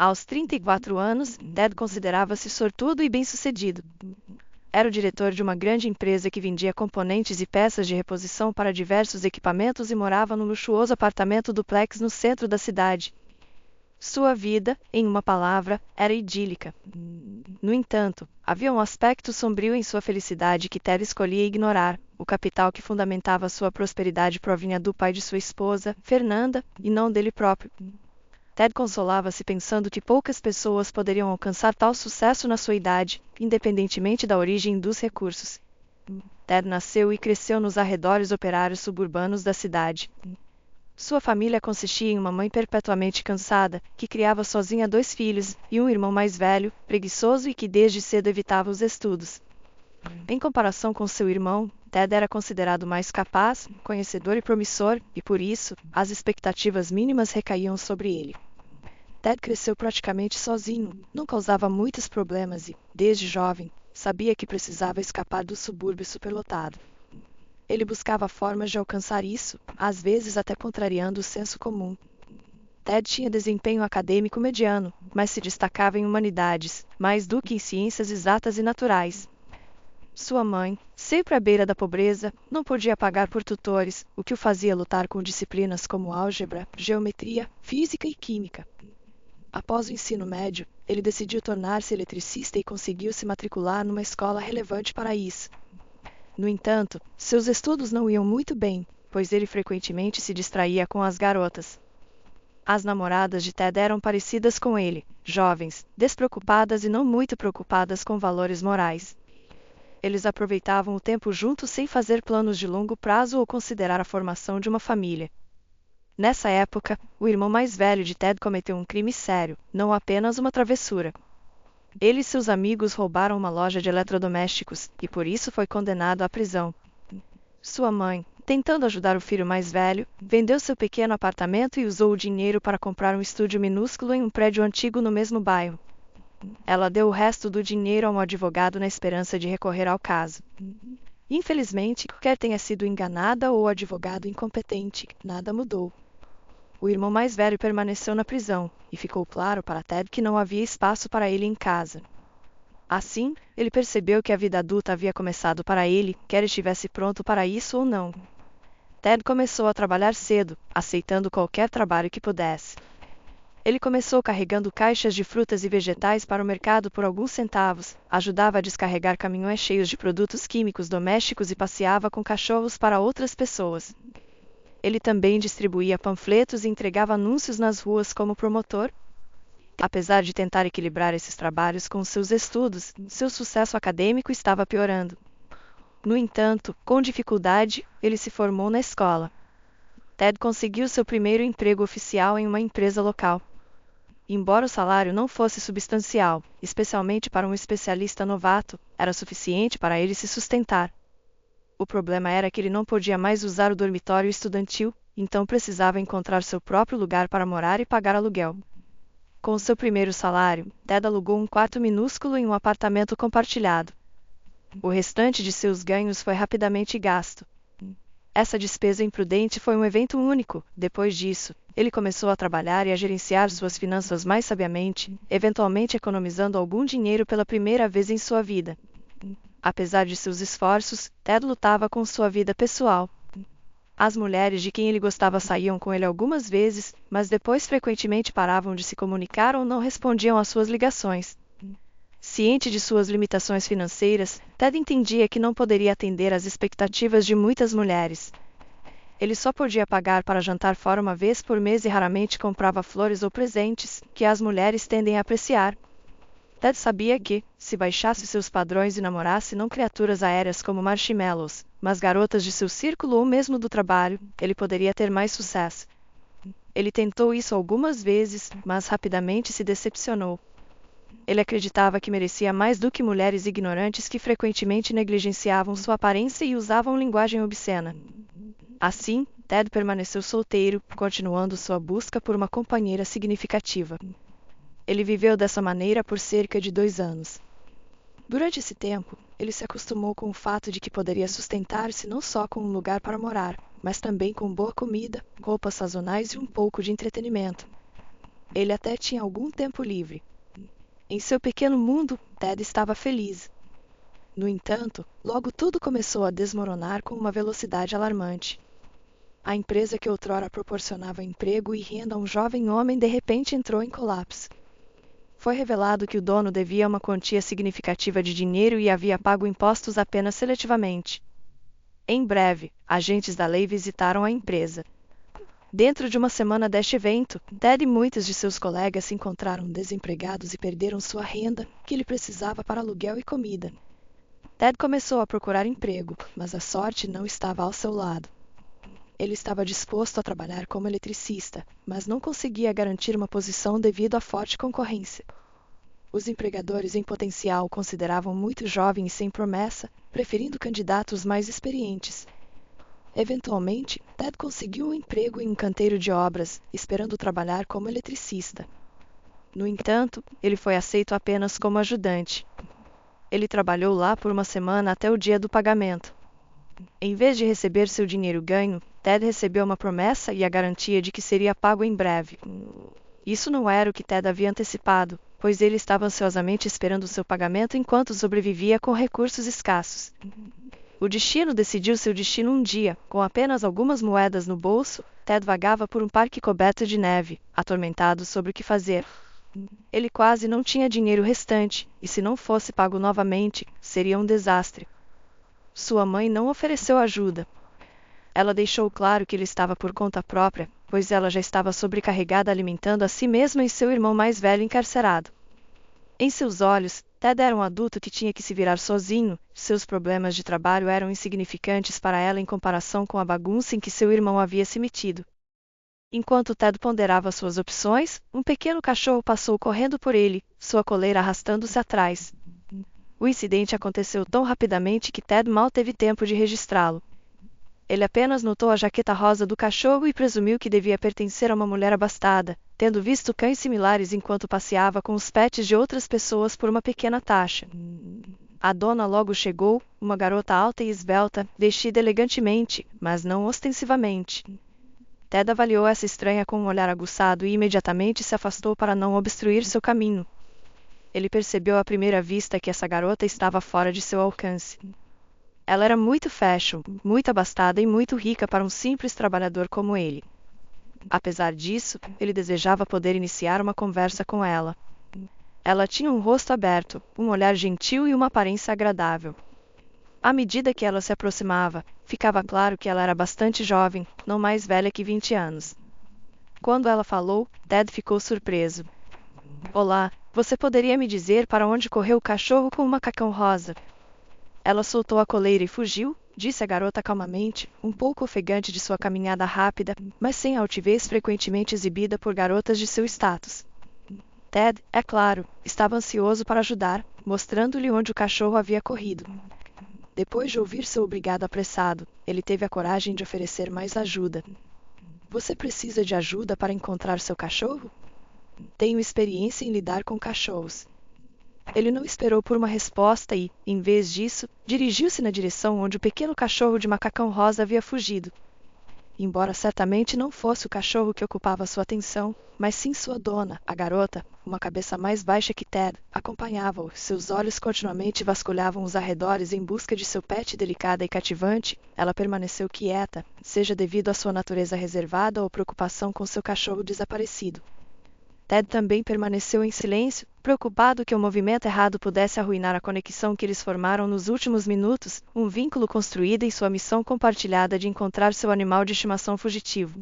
Aos 34 anos, Ted considerava-se sortudo e bem-sucedido. Era o diretor de uma grande empresa que vendia componentes e peças de reposição para diversos equipamentos e morava num luxuoso apartamento duplex no centro da cidade. Sua vida, em uma palavra, era idílica. No entanto, havia um aspecto sombrio em sua felicidade que Ted escolhia ignorar. O capital que fundamentava sua prosperidade provinha do pai de sua esposa, Fernanda, e não dele próprio. Ted consolava-se pensando que poucas pessoas poderiam alcançar tal sucesso na sua idade, independentemente da origem dos recursos. Ted nasceu e cresceu nos arredores operários suburbanos da cidade. Sua família consistia em uma mãe perpetuamente cansada, que criava sozinha 2 filhos, e um irmão mais velho, preguiçoso e que desde cedo evitava os estudos. Em comparação com seu irmão, Ted era considerado mais capaz, conhecedor e promissor, e por isso, as expectativas mínimas recaíam sobre ele. Ted cresceu praticamente sozinho, não causava muitos problemas e, desde jovem, sabia que precisava escapar do subúrbio superlotado. Ele buscava formas de alcançar isso, às vezes até contrariando o senso comum. Ted tinha desempenho acadêmico mediano, mas se destacava em humanidades, mais do que em ciências exatas e naturais. Sua mãe, sempre à beira da pobreza, não podia pagar por tutores, o que o fazia lutar com disciplinas como álgebra, geometria, física e química. Após o ensino médio, ele decidiu tornar-se eletricista e conseguiu se matricular numa escola relevante para isso. No entanto, seus estudos não iam muito bem, pois ele frequentemente se distraía com as garotas. As namoradas de Ted eram parecidas com ele, jovens, despreocupadas e não muito preocupadas com valores morais. Eles aproveitavam o tempo juntos sem fazer planos de longo prazo ou considerar a formação de uma família. Nessa época, o irmão mais velho de Ted cometeu um crime sério, não apenas uma travessura. Ele e seus amigos roubaram uma loja de eletrodomésticos, e por isso foi condenado à prisão. Sua mãe, tentando ajudar o filho mais velho, vendeu seu pequeno apartamento e usou o dinheiro para comprar um estúdio minúsculo em um prédio antigo no mesmo bairro. Ela deu o resto do dinheiro a um advogado na esperança de recorrer ao caso. Infelizmente, quer tenha sido enganada ou o advogado incompetente, nada mudou. O irmão mais velho permaneceu na prisão, e ficou claro para Ted que não havia espaço para ele em casa. Assim, ele percebeu que a vida adulta havia começado para ele, quer estivesse pronto para isso ou não. Ted começou a trabalhar cedo, aceitando qualquer trabalho que pudesse. Ele começou carregando caixas de frutas e vegetais para o mercado por alguns centavos, ajudava a descarregar caminhões cheios de produtos químicos domésticos e passeava com cachorros para outras pessoas. Ele também distribuía panfletos e entregava anúncios nas ruas como promotor. Apesar de tentar equilibrar esses trabalhos com seus estudos, seu sucesso acadêmico estava piorando. No entanto, com dificuldade, ele se formou na escola. Ted conseguiu seu primeiro emprego oficial em uma empresa local. Embora o salário não fosse substancial, especialmente para um especialista novato, era suficiente para ele se sustentar. O problema era que ele não podia mais usar o dormitório estudantil, então precisava encontrar seu próprio lugar para morar e pagar aluguel. Com seu primeiro salário, Ted alugou um quarto minúsculo em um apartamento compartilhado. O restante de seus ganhos foi rapidamente gasto. Essa despesa imprudente foi um evento único. Depois disso, ele começou a trabalhar e a gerenciar suas finanças mais sabiamente, eventualmente economizando algum dinheiro pela primeira vez em sua vida. Apesar de seus esforços, Ted lutava com sua vida pessoal. As mulheres de quem ele gostava saíam com ele algumas vezes, mas depois frequentemente paravam de se comunicar ou não respondiam às suas ligações. Ciente de suas limitações financeiras, Ted entendia que não poderia atender às expectativas de muitas mulheres. Ele só podia pagar para jantar fora uma vez por mês e raramente comprava flores ou presentes, que as mulheres tendem a apreciar. Ted sabia que, se baixasse seus padrões e namorasse não criaturas aéreas como marshmallows, mas garotas de seu círculo ou mesmo do trabalho, ele poderia ter mais sucesso. Ele tentou isso algumas vezes, mas rapidamente se decepcionou. Ele acreditava que merecia mais do que mulheres ignorantes que frequentemente negligenciavam sua aparência e usavam linguagem obscena. Assim, Ted permaneceu solteiro, continuando sua busca por uma companheira significativa. Ele viveu dessa maneira por cerca de 2 anos. Durante esse tempo, ele se acostumou com o fato de que poderia sustentar-se não só com um lugar para morar, mas também com boa comida, roupas sazonais e um pouco de entretenimento. Ele até tinha algum tempo livre. Em seu pequeno mundo, Ted estava feliz. No entanto, logo tudo começou a desmoronar com uma velocidade alarmante. A empresa que outrora proporcionava emprego e renda a um jovem homem de repente entrou em colapso. Foi revelado que o dono devia uma quantia significativa de dinheiro e havia pago impostos apenas seletivamente. Em breve, agentes da lei visitaram a empresa. Dentro de uma semana deste evento, Ted e muitos de seus colegas se encontraram desempregados e perderam sua renda, que ele precisava para aluguel e comida. Ted começou a procurar emprego, mas a sorte não estava ao seu lado. Ele estava disposto a trabalhar como eletricista, mas não conseguia garantir uma posição devido à forte concorrência. Os empregadores em potencial o consideravam muito jovem e sem promessa, preferindo candidatos mais experientes. Eventualmente, Ted conseguiu um emprego em um canteiro de obras, esperando trabalhar como eletricista. No entanto, ele foi aceito apenas como ajudante. Ele trabalhou lá por uma semana até o dia do pagamento. Em vez de receber seu dinheiro ganho, Ted recebeu uma promessa e a garantia de que seria pago em breve. Isso não era o que Ted havia antecipado, pois ele estava ansiosamente esperando seu pagamento enquanto sobrevivia com recursos escassos. O destino decidiu seu destino um dia, com apenas algumas moedas no bolso. Ted vagava por um parque coberto de neve, atormentado sobre o que fazer. Ele quase não tinha dinheiro restante, e se não fosse pago novamente, seria um desastre. Sua mãe não ofereceu ajuda. Ela deixou claro que ele estava por conta própria, pois ela já estava sobrecarregada alimentando a si mesma e seu irmão mais velho encarcerado. Em seus olhos, Ted era um adulto que tinha que se virar sozinho. Seus problemas de trabalho eram insignificantes para ela em comparação com a bagunça em que seu irmão havia se metido. Enquanto Ted ponderava suas opções, um pequeno cachorro passou correndo por ele, sua coleira arrastando-se atrás. O incidente aconteceu tão rapidamente que Ted mal teve tempo de registrá-lo. Ele apenas notou a jaqueta rosa do cachorro e presumiu que devia pertencer a uma mulher abastada, tendo visto cães similares enquanto passeava com os pets de outras pessoas por uma pequena taxa. A dona logo chegou, uma garota alta e esbelta, vestida elegantemente, mas não ostensivamente. Ted avaliou essa estranha com um olhar aguçado e imediatamente se afastou para não obstruir seu caminho. Ele percebeu à primeira vista que essa garota estava fora de seu alcance. Ela era muito fashion, muito abastada e muito rica para um simples trabalhador como ele. Apesar disso, ele desejava poder iniciar uma conversa com ela. Ela tinha um rosto aberto, um olhar gentil e uma aparência agradável. À medida que ela se aproximava, ficava claro que ela era bastante jovem, não mais velha que 20 anos. Quando ela falou, Ted ficou surpreso. Olá, você poderia me dizer para onde correu o cachorro com o macacão rosa? Ela soltou a coleira e fugiu, disse a garota calmamente, um pouco ofegante de sua caminhada rápida, mas sem a altivez frequentemente exibida por garotas de seu status. Ted, é claro, estava ansioso para ajudar, mostrando-lhe onde o cachorro havia corrido. Depois de ouvir seu obrigado apressado, ele teve a coragem de oferecer mais ajuda. Você precisa de ajuda para encontrar seu cachorro? Tenho experiência em lidar com cachorros. Ele não esperou por uma resposta e, em vez disso, dirigiu-se na direção onde o pequeno cachorro de macacão rosa havia fugido. Embora certamente não fosse o cachorro que ocupava sua atenção, mas sim sua dona, a garota, uma cabeça mais baixa que Ted, acompanhava-o. Seus olhos continuamente vasculhavam os arredores em busca de seu pet delicada e cativante. Ela permaneceu quieta, seja devido à sua natureza reservada ou preocupação com seu cachorro desaparecido. Ted também permaneceu em silêncio, preocupado que o movimento errado pudesse arruinar a conexão que eles formaram nos últimos minutos, um vínculo construído em sua missão compartilhada de encontrar seu animal de estimação fugitivo.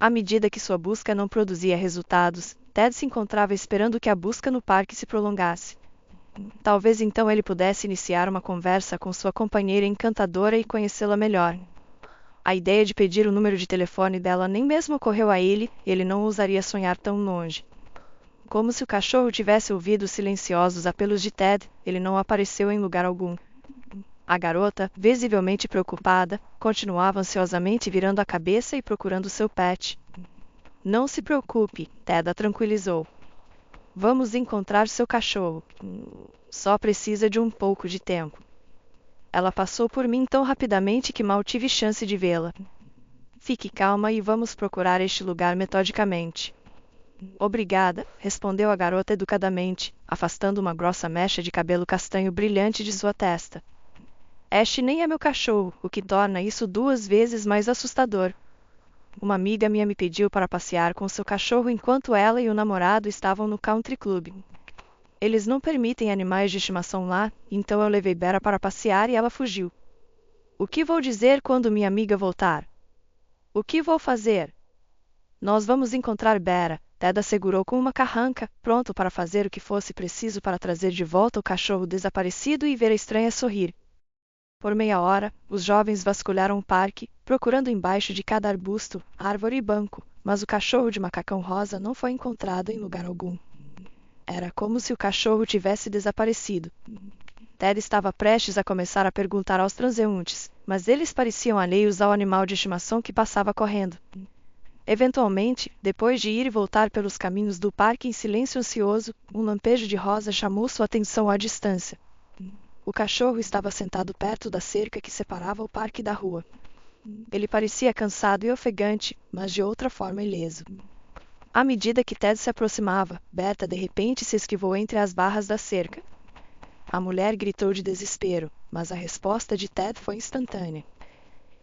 À medida que sua busca não produzia resultados, Ted se encontrava esperando que a busca no parque se prolongasse. Talvez então ele pudesse iniciar uma conversa com sua companheira encantadora e conhecê-la melhor. A ideia de pedir o número de telefone dela nem mesmo ocorreu a ele, ele não ousaria sonhar tão longe. Como se o cachorro tivesse ouvido os silenciosos apelos de Ted, ele não apareceu em lugar algum. A garota, visivelmente preocupada, continuava ansiosamente virando a cabeça e procurando seu pet. Não se preocupe, Ted a tranquilizou. Vamos encontrar seu cachorro. Só precisa de um pouco de tempo. Ela passou por mim tão rapidamente que mal tive chance de vê-la. Fique calma e vamos procurar este lugar metodicamente. Obrigada, respondeu a garota educadamente, afastando uma grossa mecha de cabelo castanho brilhante de sua testa. Ash nem é meu cachorro, o que torna isso 2 vezes mais assustador. Uma amiga minha me pediu para passear com seu cachorro enquanto ela e o namorado estavam no country club. Eles não permitem animais de estimação lá, então eu levei Bera para passear e ela fugiu. O que vou dizer quando minha amiga voltar? O que vou fazer? Nós vamos encontrar Bera, Ted assegurou com uma carranca, pronto para fazer o que fosse preciso para trazer de volta o cachorro desaparecido e ver a estranha sorrir. Por meia hora, os jovens vasculharam o parque, procurando embaixo de cada arbusto, árvore e banco, mas o cachorro de macacão rosa não foi encontrado em lugar algum. Era como se o cachorro tivesse desaparecido. Ted estava prestes a começar a perguntar aos transeuntes, mas eles pareciam alheios ao animal de estimação que passava correndo. Eventualmente, depois de ir e voltar pelos caminhos do parque em silêncio ansioso, um lampejo de rosa chamou sua atenção à distância. O cachorro estava sentado perto da cerca que separava o parque da rua. Ele parecia cansado e ofegante, mas de outra forma ileso. À medida que Ted se aproximava, Berta de repente se esquivou entre as barras da cerca. A mulher gritou de desespero, mas a resposta de Ted foi instantânea.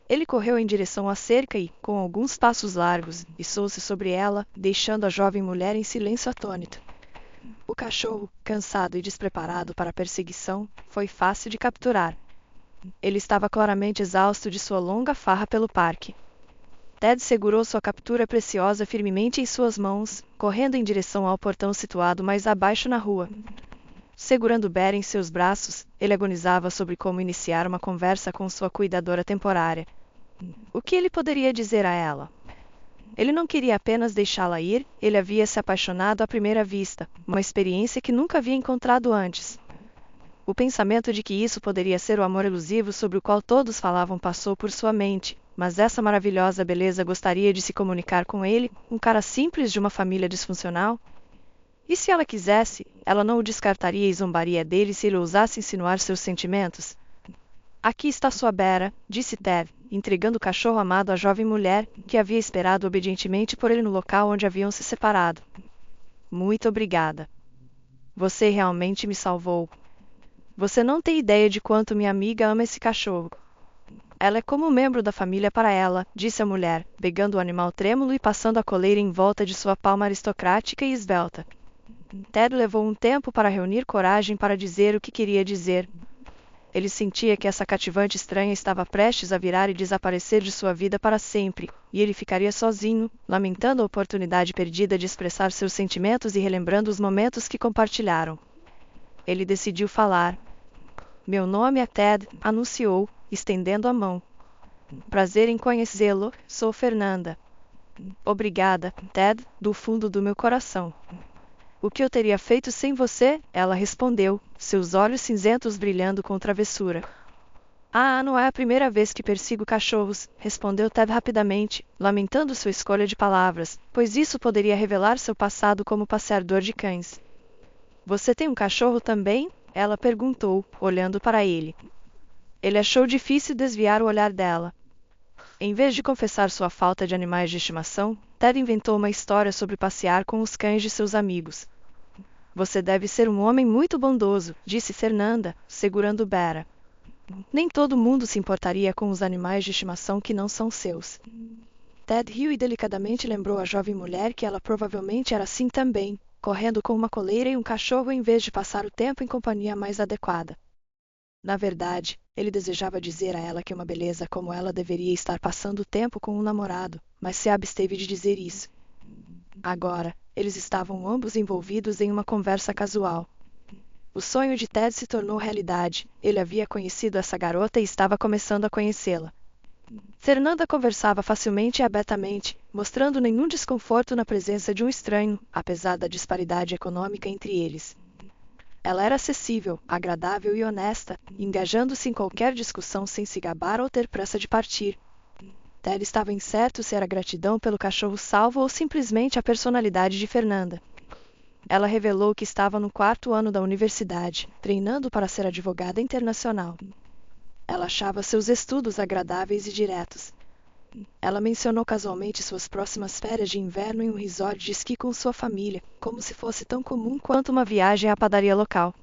Ele correu em direção à cerca e, com alguns passos largos, içou-se sobre ela, deixando a jovem mulher em silêncio atônito. O cachorro, cansado e despreparado para a perseguição, foi fácil de capturar. Ele estava claramente exausto de sua longa farra pelo parque. Ted segurou sua captura preciosa firmemente em suas mãos, correndo em direção ao portão situado mais abaixo na rua. Segurando Bera em seus braços, ele agonizava sobre como iniciar uma conversa com sua cuidadora temporária. O que ele poderia dizer a ela? Ele não queria apenas deixá-la ir, ele havia se apaixonado à primeira vista, uma experiência que nunca havia encontrado antes. O pensamento de que isso poderia ser o amor elusivo sobre o qual todos falavam passou por sua mente, mas essa maravilhosa beleza gostaria de se comunicar com ele, um cara simples de uma família disfuncional? E se ela quisesse, ela não o descartaria e zombaria dele se ele ousasse insinuar seus sentimentos? Aqui está sua Bera, disse Ted, entregando o cachorro amado à jovem mulher, que havia esperado obedientemente por ele no local onde haviam se separado. Muito obrigada. Você realmente me salvou. Você não tem ideia de quanto minha amiga ama esse cachorro. Ela é como um membro da família para ela, disse a mulher, pegando o animal trêmulo e passando a coleira em volta de sua palma aristocrática e esbelta. Ted levou um tempo para reunir coragem para dizer o que queria dizer. Ele sentia que essa cativante estranha estava prestes a virar e desaparecer de sua vida para sempre, e ele ficaria sozinho, lamentando a oportunidade perdida de expressar seus sentimentos e relembrando os momentos que compartilharam. Ele decidiu falar. Meu nome é Ted, anunciou, estendendo a mão. Prazer em conhecê-lo, sou Fernanda. Obrigada, Ted, do fundo do meu coração. O que eu teria feito sem você? Ela respondeu, seus olhos cinzentos brilhando com travessura. Ah, não é a primeira vez que persigo cachorros, respondeu Ted rapidamente, lamentando sua escolha de palavras, pois isso poderia revelar seu passado como passeador de cães. Você tem um cachorro também? Ela perguntou, olhando para ele. Ele achou difícil desviar o olhar dela. Em vez de confessar sua falta de animais de estimação, Ted inventou uma história sobre passear com os cães de seus amigos. Você deve ser um homem muito bondoso, disse Fernanda, segurando Bera. Nem todo mundo se importaria com os animais de estimação que não são seus. Ted riu e delicadamente lembrou à jovem mulher que ela provavelmente era assim também, correndo com uma coleira e um cachorro em vez de passar o tempo em companhia mais adequada. Na verdade, ele desejava dizer a ela que uma beleza como ela deveria estar passando o tempo com um namorado, mas se absteve de dizer isso. Agora, eles estavam ambos envolvidos em uma conversa casual. O sonho de Ted se tornou realidade, ele havia conhecido essa garota e estava começando a conhecê-la. Fernanda conversava facilmente e abertamente, mostrando nenhum desconforto na presença de um estranho, apesar da disparidade econômica entre eles. Ela era acessível, agradável e honesta, engajando-se em qualquer discussão sem se gabar ou ter pressa de partir. Ted estava incerto se era gratidão pelo cachorro salvo ou simplesmente a personalidade de Fernanda. Ela revelou que estava no 4º ano da universidade, treinando para ser advogada internacional. Ela achava seus estudos agradáveis e diretos. Ela mencionou casualmente suas próximas férias de inverno em um resort de esqui com sua família, como se fosse tão comum quanto uma viagem à padaria local.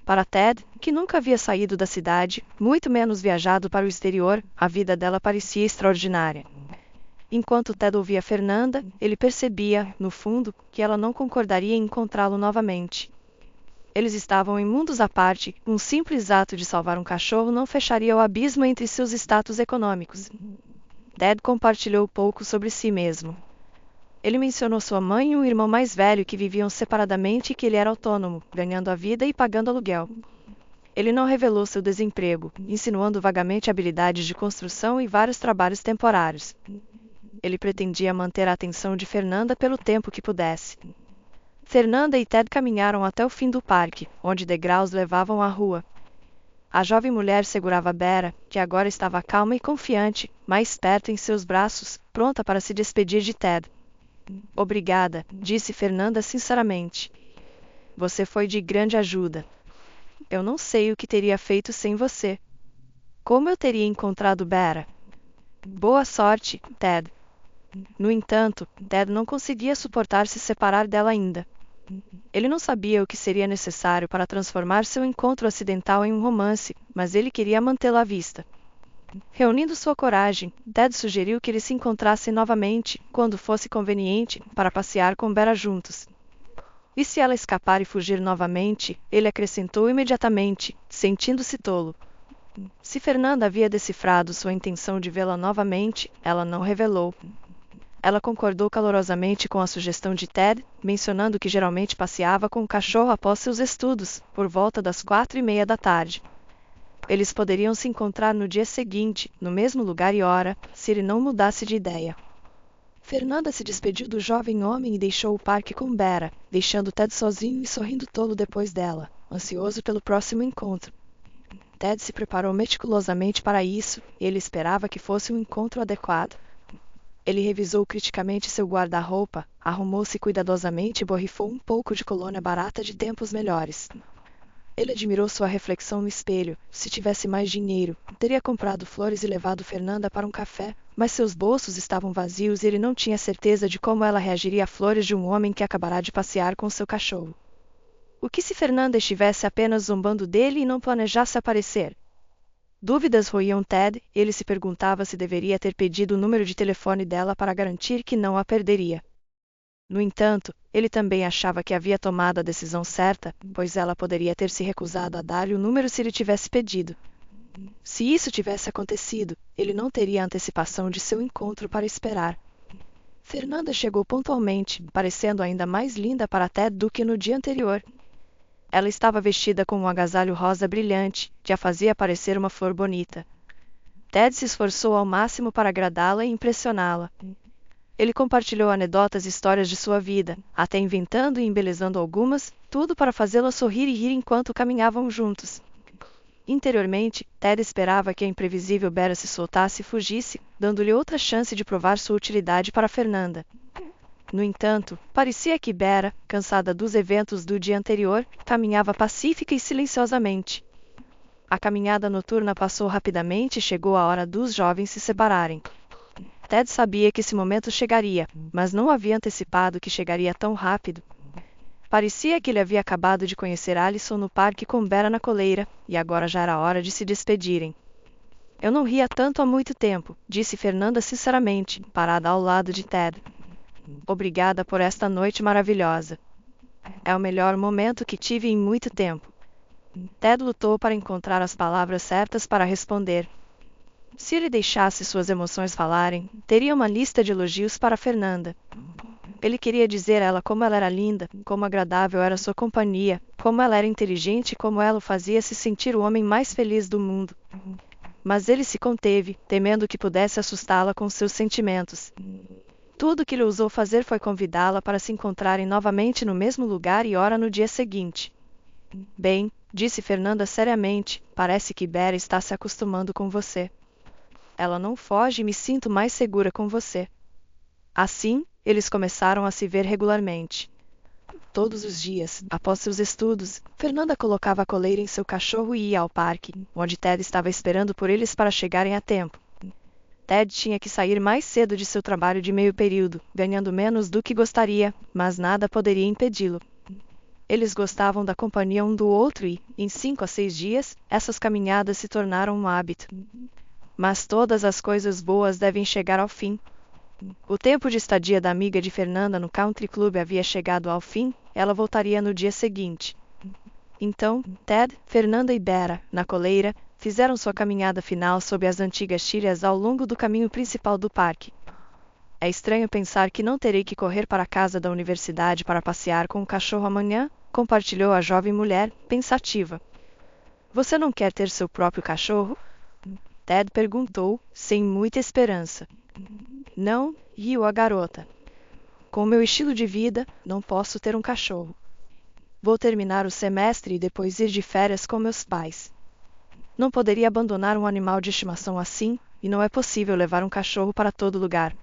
Para Ted, que nunca havia saído da cidade, muito menos viajado para o exterior, a vida dela parecia extraordinária. Enquanto Ted ouvia Fernanda, ele percebia, no fundo, que ela não concordaria em encontrá-lo novamente. Eles estavam em mundos à parte, um simples ato de salvar um cachorro não fecharia o abismo entre seus status econômicos. Ted compartilhou pouco sobre si mesmo. Ele mencionou sua mãe e um irmão mais velho que viviam separadamente e que ele era autônomo, ganhando a vida e pagando aluguel. Ele não revelou seu desemprego, insinuando vagamente habilidades de construção e vários trabalhos temporários. Ele pretendia manter a atenção de Fernanda pelo tempo que pudesse. Fernanda e Ted caminharam até o fim do parque, onde degraus levavam à rua. A jovem mulher segurava Bera, que agora estava calma e confiante, mais perto em seus braços, pronta para se despedir de Ted. Obrigada, disse Fernanda sinceramente. Você foi de grande ajuda. Eu não sei o que teria feito sem você. Como eu teria encontrado Bera? Boa sorte, Ted. No entanto, Ted não conseguia suportar se separar dela ainda. Ele não sabia o que seria necessário para transformar seu encontro acidental em um romance, mas ele queria mantê-la à vista. Reunindo sua coragem, Ted sugeriu que eles se encontrassem novamente, quando fosse conveniente, para passear com Bera juntos. E se ela escapar e fugir novamente, ele acrescentou imediatamente, sentindo-se tolo. Se Fernanda havia decifrado sua intenção de vê-la novamente, ela não revelou. Ela concordou calorosamente com a sugestão de Ted, mencionando que geralmente passeava com o cachorro após seus estudos, por volta das 4:30 da tarde. Eles poderiam se encontrar no dia seguinte, no mesmo lugar e hora, se ele não mudasse de ideia. Fernanda se despediu do jovem homem e deixou o parque com Bera, deixando Ted sozinho e sorrindo tolo depois dela, ansioso pelo próximo encontro. Ted se preparou meticulosamente para isso, e ele esperava que fosse um encontro adequado. Ele revisou criticamente seu guarda-roupa, arrumou-se cuidadosamente e borrifou um pouco de colônia barata de tempos melhores. Ele admirou sua reflexão no espelho. Se tivesse mais dinheiro, teria comprado flores e levado Fernanda para um café, mas seus bolsos estavam vazios e ele não tinha certeza de como ela reagiria a flores de um homem que acabará de passear com seu cachorro. O que se Fernanda estivesse apenas zombando dele e não planejasse aparecer? Dúvidas roíam Ted, e ele se perguntava se deveria ter pedido o número de telefone dela para garantir que não a perderia. No entanto, ele também achava que havia tomado a decisão certa, pois ela poderia ter se recusado a dar-lhe o número se ele tivesse pedido. Se isso tivesse acontecido, ele não teria a antecipação de seu encontro para esperar. Fernanda chegou pontualmente, parecendo ainda mais linda para Ted do que no dia anterior. Ela estava vestida com um agasalho rosa brilhante, que a fazia parecer uma flor bonita. Ted se esforçou ao máximo para agradá-la e impressioná-la. Ele compartilhou anedotas e histórias de sua vida, até inventando e embelezando algumas, tudo para fazê-la sorrir e rir enquanto caminhavam juntos. Interiormente, Ted esperava que a imprevisível Bera se soltasse e fugisse, dando-lhe outra chance de provar sua utilidade para Fernanda. No entanto, parecia que Bera, cansada dos eventos do dia anterior, caminhava pacífica e silenciosamente. A caminhada noturna passou rapidamente e chegou a hora dos jovens se separarem. Ted sabia que esse momento chegaria, mas não havia antecipado que chegaria tão rápido. Parecia que ele havia acabado de conhecer Alison no parque com Bera na coleira, e agora já era hora de se despedirem. Eu não ria tanto há muito tempo, disse Fernanda sinceramente, parada ao lado de Ted. Obrigada por esta noite maravilhosa. É o melhor momento que tive em muito tempo. Ted lutou para encontrar as palavras certas para responder. Se ele deixasse suas emoções falarem, teria uma lista de elogios para Fernanda. Ele queria dizer a ela como ela era linda, como agradável era sua companhia, como ela era inteligente e como ela o fazia se sentir o homem mais feliz do mundo. Mas ele se conteve, temendo que pudesse assustá-la com seus sentimentos. Tudo que ele ousou fazer foi convidá-la para se encontrarem novamente no mesmo lugar e hora no dia seguinte. Bem, disse Fernanda seriamente, parece que Bera está se acostumando com você. Ela não foge e me sinto mais segura com você. Assim, eles começaram a se ver regularmente. Todos os dias, após seus estudos, Fernanda colocava a coleira em seu cachorro e ia ao parque, onde Ted estava esperando por eles para chegarem a tempo. Ted tinha que sair mais cedo de seu trabalho de meio período, ganhando menos do que gostaria, mas nada poderia impedi-lo. Eles gostavam da companhia um do outro e, em 5 a 6 dias, essas caminhadas se tornaram um hábito. Mas todas as coisas boas devem chegar ao fim. O tempo de estadia da amiga de Fernanda no country club havia chegado ao fim, ela voltaria no dia seguinte. Então, Ted, Fernanda e Bera, na coleira, fizeram sua caminhada final sob as antigas trilhas ao longo do caminho principal do parque. É estranho pensar que não terei que correr para a casa da universidade para passear com o cachorro amanhã, compartilhou a jovem mulher, pensativa. Você não quer ter seu próprio cachorro? Ted perguntou, sem muita esperança. Não, riu a garota. Com meu estilo de vida, não posso ter um cachorro. Vou terminar o semestre e depois ir de férias com meus pais. Não poderia abandonar um animal de estimação assim, e não é possível levar um cachorro para todo lugar.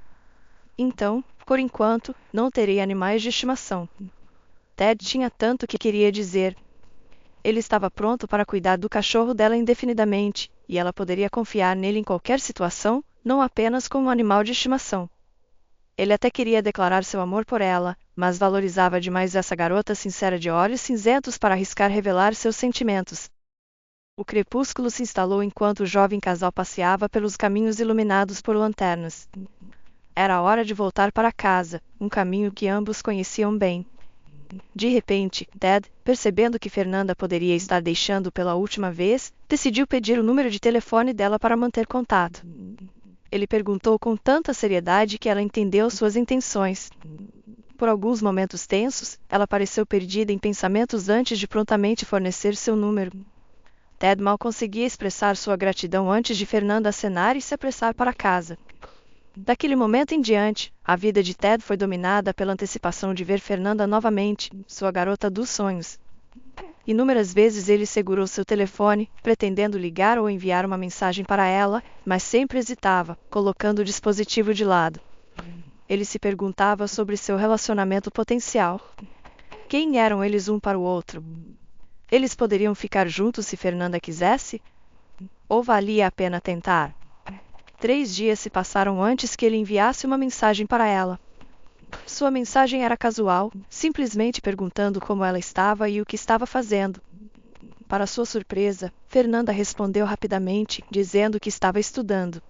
Então, por enquanto, não terei animais de estimação. Ted tinha tanto que queria dizer. Ele estava pronto para cuidar do cachorro dela indefinidamente, e ela poderia confiar nele em qualquer situação, não apenas como um animal de estimação. Ele até queria declarar seu amor por ela, mas valorizava demais essa garota sincera de olhos cinzentos para arriscar revelar seus sentimentos. O crepúsculo se instalou enquanto o jovem casal passeava pelos caminhos iluminados por lanternas. Era hora de voltar para casa, um caminho que ambos conheciam bem. De repente, Ted, percebendo que Fernanda poderia estar deixando pela última vez, decidiu pedir o número de telefone dela para manter contato. Ele perguntou com tanta seriedade que ela entendeu suas intenções. Por alguns momentos tensos, ela pareceu perdida em pensamentos antes de prontamente fornecer seu número. Ted mal conseguia expressar sua gratidão antes de Fernanda acenar e se apressar para casa. Daquele momento em diante, a vida de Ted foi dominada pela antecipação de ver Fernanda novamente, sua garota dos sonhos. Inúmeras vezes ele segurou seu telefone, pretendendo ligar ou enviar uma mensagem para ela, mas sempre hesitava, colocando o dispositivo de lado. Ele se perguntava sobre seu relacionamento potencial. Quem eram eles um para o outro? Eles poderiam ficar juntos se Fernanda quisesse? Ou valia a pena tentar? 3 dias se passaram antes que ele enviasse uma mensagem para ela. Sua mensagem era casual, simplesmente perguntando como ela estava e o que estava fazendo. Para sua surpresa, Fernanda respondeu rapidamente, dizendo que estava estudando.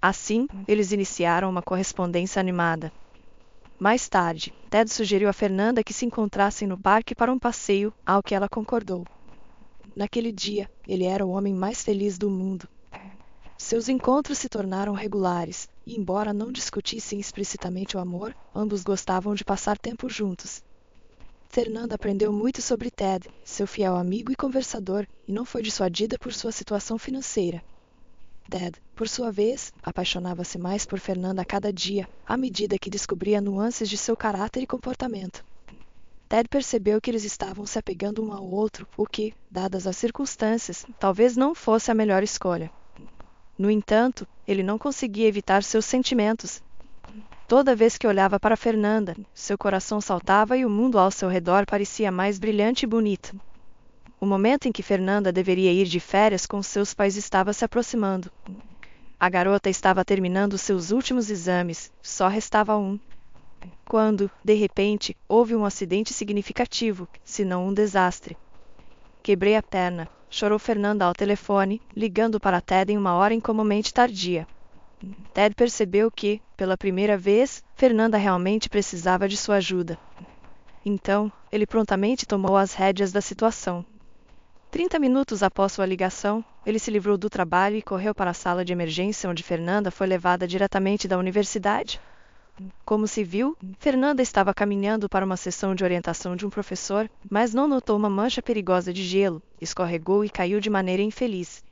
Assim, eles iniciaram uma correspondência animada. Mais tarde, Ted sugeriu a Fernanda que se encontrassem no parque para um passeio, ao que ela concordou. Naquele dia, ele era o homem mais feliz do mundo. Seus encontros se tornaram regulares, e embora não discutissem explicitamente o amor, ambos gostavam de passar tempo juntos. Fernanda aprendeu muito sobre Ted, seu fiel amigo e conversador, e não foi dissuadida por sua situação financeira. Ted, por sua vez, apaixonava-se mais por Fernanda a cada dia, à medida que descobria nuances de seu caráter e comportamento. Ted percebeu que eles estavam se apegando um ao outro, o que, dadas as circunstâncias, talvez não fosse a melhor escolha. No entanto, ele não conseguia evitar seus sentimentos. Toda vez que olhava para Fernanda, seu coração saltava e o mundo ao seu redor parecia mais brilhante e bonito. O momento em que Fernanda deveria ir de férias com seus pais estava se aproximando. A garota estava terminando seus últimos exames, só restava um. Quando, de repente, houve um acidente significativo, se não um desastre. Quebrei a perna, chorou Fernanda ao telefone, ligando para Ted em uma hora incomumente tardia. Ted percebeu que, pela primeira vez, Fernanda realmente precisava de sua ajuda. Então, ele prontamente tomou as rédeas da situação. 30 minutos após sua ligação, ele se livrou do trabalho e correu para a sala de emergência onde Fernanda foi levada diretamente da universidade. Como se viu, Fernanda estava caminhando para uma sessão de orientação de um professor, mas não notou uma mancha perigosa de gelo, escorregou e caiu de maneira infeliz.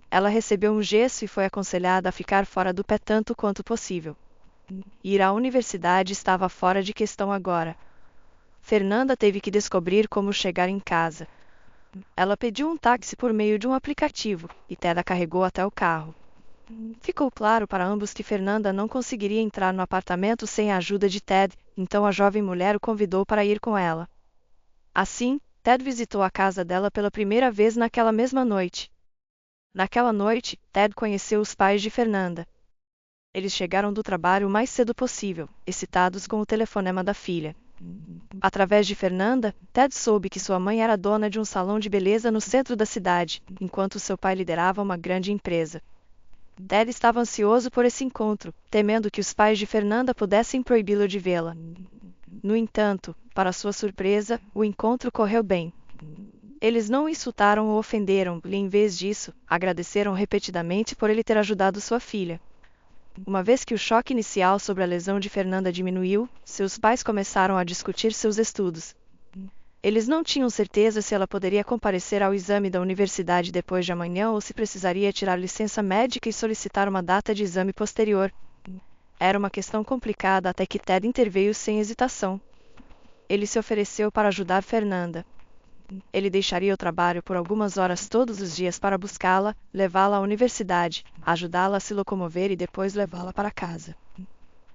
Ela recebeu um gesso e foi aconselhada a ficar fora do pé tanto quanto possível. Ir à universidade estava fora de questão agora. Fernanda teve que descobrir como chegar em casa. Ela pediu um táxi por meio de um aplicativo, e Ted a carregou até o carro. Ficou claro para ambos que Fernanda não conseguiria entrar no apartamento sem a ajuda de Ted, então a jovem mulher o convidou para ir com ela. Assim, Ted visitou a casa dela pela primeira vez naquela mesma noite. Naquela noite, Ted conheceu os pais de Fernanda. Eles chegaram do trabalho o mais cedo possível, excitados com o telefonema da filha. Através de Fernanda, Ted soube que sua mãe era dona de um salão de beleza no centro da cidade, enquanto seu pai liderava uma grande empresa. Ted estava ansioso por esse encontro, temendo que os pais de Fernanda pudessem proibi-lo de vê-la. No entanto, para sua surpresa, o encontro correu bem. Eles não o insultaram ou ofenderam, e em vez disso, agradeceram repetidamente por ele ter ajudado sua filha. Uma vez que o choque inicial sobre a lesão de Fernanda diminuiu, seus pais começaram a discutir seus estudos. Eles não tinham certeza se ela poderia comparecer ao exame da universidade depois de amanhã ou se precisaria tirar licença médica e solicitar uma data de exame posterior. Era uma questão complicada até que Ted interveio sem hesitação. Ele se ofereceu para ajudar Fernanda. Ele deixaria o trabalho por algumas horas todos os dias para buscá-la, levá-la à universidade, ajudá-la a se locomover e depois levá-la para casa.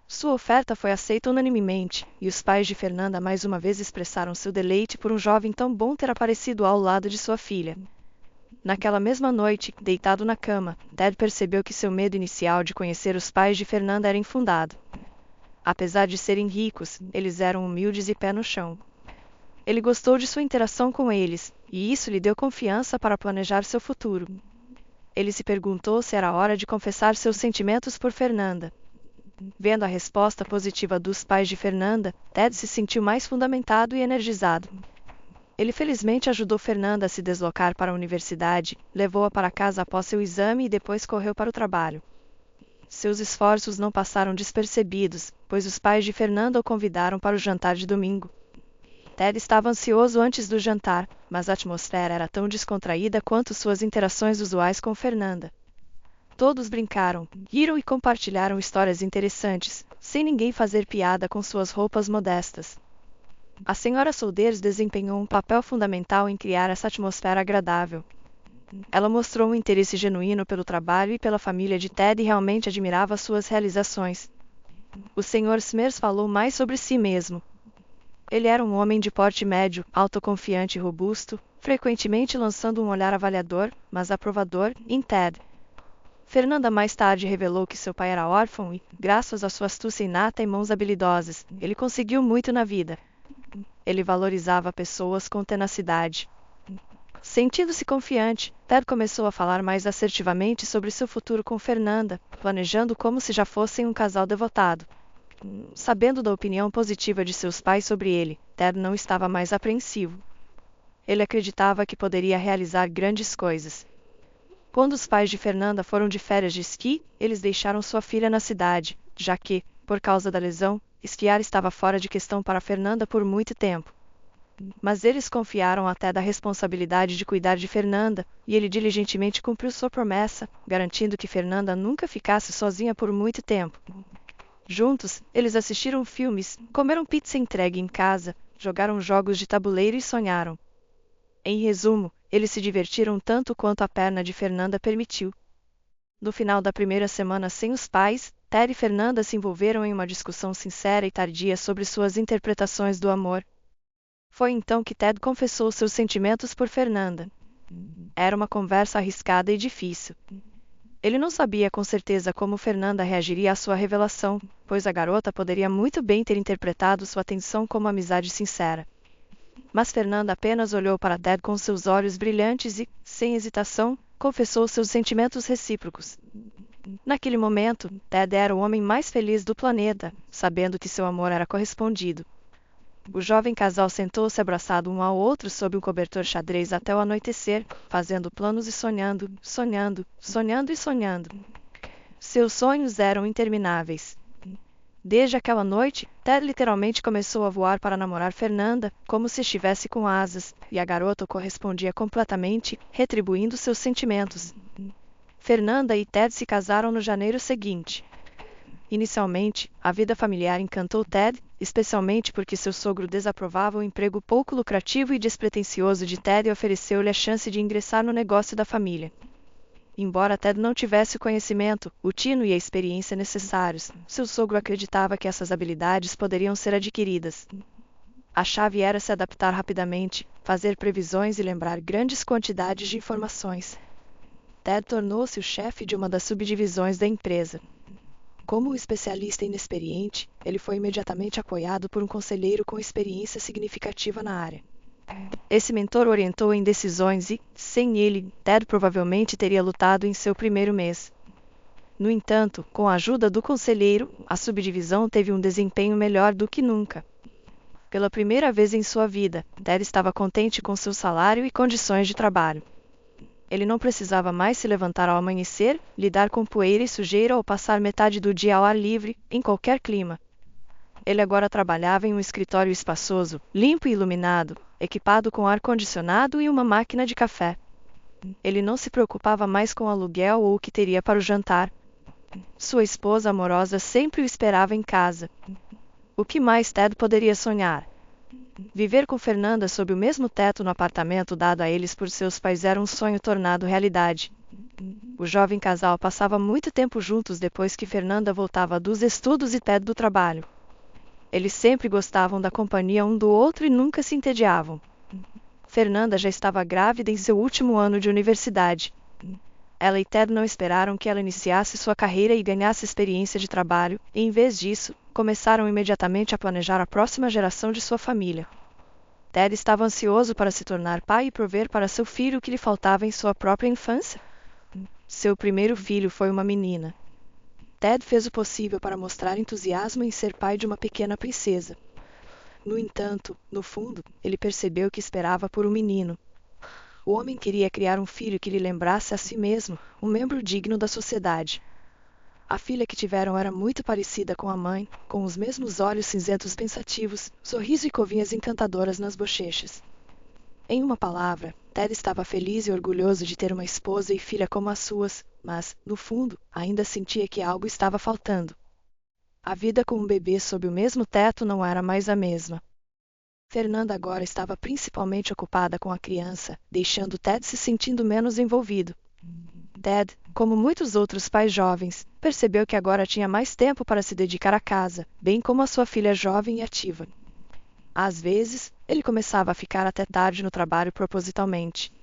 Sua oferta foi aceita unanimemente, e os pais de Fernanda mais uma vez expressaram seu deleite por um jovem tão bom ter aparecido ao lado de sua filha. Naquela mesma noite, deitado na cama, Ted percebeu que seu medo inicial de conhecer os pais de Fernanda era infundado. Apesar de serem ricos, eles eram humildes e pé no chão. Ele gostou de sua interação com eles, e isso lhe deu confiança para planejar seu futuro. Ele se perguntou se era hora de confessar seus sentimentos por Fernanda. Vendo a resposta positiva dos pais de Fernanda, Ted se sentiu mais fundamentado e energizado. Ele felizmente ajudou Fernanda a se deslocar para a universidade, levou-a para casa após seu exame e depois correu para o trabalho. Seus esforços não passaram despercebidos, pois os pais de Fernanda o convidaram para o jantar de domingo. Ted estava ansioso antes do jantar, mas a atmosfera era tão descontraída quanto suas interações usuais com Fernanda. Todos brincaram, riram e compartilharam histórias interessantes, sem ninguém fazer piada com suas roupas modestas. A senhora Solders desempenhou um papel fundamental em criar essa atmosfera agradável. Ela mostrou um interesse genuíno pelo trabalho e pela família de Ted e realmente admirava suas realizações. O Sr. Smers falou mais sobre si mesmo. Ele era um homem de porte médio, autoconfiante e robusto, frequentemente lançando um olhar avaliador, mas aprovador, em Ted. Fernanda mais tarde revelou que seu pai era órfão e, graças à sua astúcia inata e mãos habilidosas, ele conseguiu muito na vida. Ele valorizava pessoas com tenacidade. Sentindo-se confiante, Ted começou a falar mais assertivamente sobre seu futuro com Fernanda, planejando como se já fossem um casal devotado. Sabendo da opinião positiva de seus pais sobre ele, Ted não estava mais apreensivo. Ele acreditava que poderia realizar grandes coisas. Quando os pais de Fernanda foram de férias de esqui, eles deixaram sua filha na cidade, já que, por causa da lesão, esquiar estava fora de questão para Fernanda por muito tempo. Mas eles confiaram a Ted a responsabilidade de cuidar de Fernanda, e ele diligentemente cumpriu sua promessa, garantindo que Fernanda nunca ficasse sozinha por muito tempo. Juntos, eles assistiram filmes, comeram pizza entregue em casa, jogaram jogos de tabuleiro e sonharam. Em resumo, eles se divertiram tanto quanto a perna de Fernanda permitiu. No final da primeira semana sem os pais, Ted e Fernanda se envolveram em uma discussão sincera e tardia sobre suas interpretações do amor. Foi então que Ted confessou seus sentimentos por Fernanda. Era uma conversa arriscada e difícil. Ele não sabia com certeza como Fernanda reagiria à sua revelação, pois a garota poderia muito bem ter interpretado sua atenção como amizade sincera. Mas Fernanda apenas olhou para Ted com seus olhos brilhantes e, sem hesitação, confessou seus sentimentos recíprocos. Naquele momento, Ted era o homem mais feliz do planeta, sabendo que seu amor era correspondido. O jovem casal sentou-se abraçado um ao outro sob um cobertor xadrez até o anoitecer, fazendo planos e sonhando, sonhando, sonhando e sonhando. Seus sonhos eram intermináveis. Desde aquela noite, Ted literalmente começou a voar para namorar Fernanda, como se estivesse com asas, e a garota o correspondia completamente, retribuindo seus sentimentos. Fernanda e Ted se casaram no janeiro seguinte. Inicialmente, a vida familiar encantou Ted, especialmente porque seu sogro desaprovava o emprego pouco lucrativo e despretensioso de Ted e ofereceu-lhe a chance de ingressar no negócio da família. Embora Ted não tivesse o conhecimento, o tino e a experiência necessários, seu sogro acreditava que essas habilidades poderiam ser adquiridas. A chave era se adaptar rapidamente, fazer previsões e lembrar grandes quantidades de informações. Ted tornou-se o chefe de uma das subdivisões da empresa. Como um especialista inexperiente, ele foi imediatamente apoiado por um conselheiro com experiência significativa na área. Esse mentor orientou em decisões e, sem ele, Ted provavelmente teria lutado em seu primeiro mês. No entanto, com a ajuda do conselheiro, a subdivisão teve um desempenho melhor do que nunca. Pela primeira vez em sua vida, Ted estava contente com seu salário e condições de trabalho. Ele não precisava mais se levantar ao amanhecer, lidar com poeira e sujeira ou passar metade do dia ao ar livre, em qualquer clima. Ele agora trabalhava em um escritório espaçoso, limpo e iluminado, equipado com ar-condicionado e uma máquina de café. Ele não se preocupava mais com o aluguel ou o que teria para o jantar. Sua esposa amorosa sempre o esperava em casa. O que mais Ted poderia sonhar? Viver com Fernanda sob o mesmo teto no apartamento dado a eles por seus pais era um sonho tornado realidade. O jovem casal passava muito tempo juntos depois que Fernanda voltava dos estudos e Ted do trabalho. Eles sempre gostavam da companhia um do outro e nunca se entediavam. Fernanda já estava grávida em seu último ano de universidade. Ela e Ted não esperaram que ela iniciasse sua carreira e ganhasse experiência de trabalho, e em vez disso, começaram imediatamente a planejar a próxima geração de sua família. Ted estava ansioso para se tornar pai e prover para seu filho o que lhe faltava em sua própria infância. Seu primeiro filho foi uma menina. Ted fez o possível para mostrar entusiasmo em ser pai de uma pequena princesa. No entanto, no fundo, ele percebeu que esperava por um menino. O homem queria criar um filho que lhe lembrasse a si mesmo, um membro digno da sociedade. A filha que tiveram era muito parecida com a mãe, com os mesmos olhos cinzentos pensativos, sorriso e covinhas encantadoras nas bochechas. Em uma palavra, Ted estava feliz e orgulhoso de ter uma esposa e filha como as suas, mas, no fundo, ainda sentia que algo estava faltando. A vida com um bebê sob o mesmo teto não era mais a mesma. Fernanda agora estava principalmente ocupada com a criança, deixando Ted se sentindo menos envolvido. Ted, como muitos outros pais jovens, percebeu que agora tinha mais tempo para se dedicar à casa, bem como a sua filha jovem e ativa. Às vezes, ele começava a ficar até tarde no trabalho propositalmente.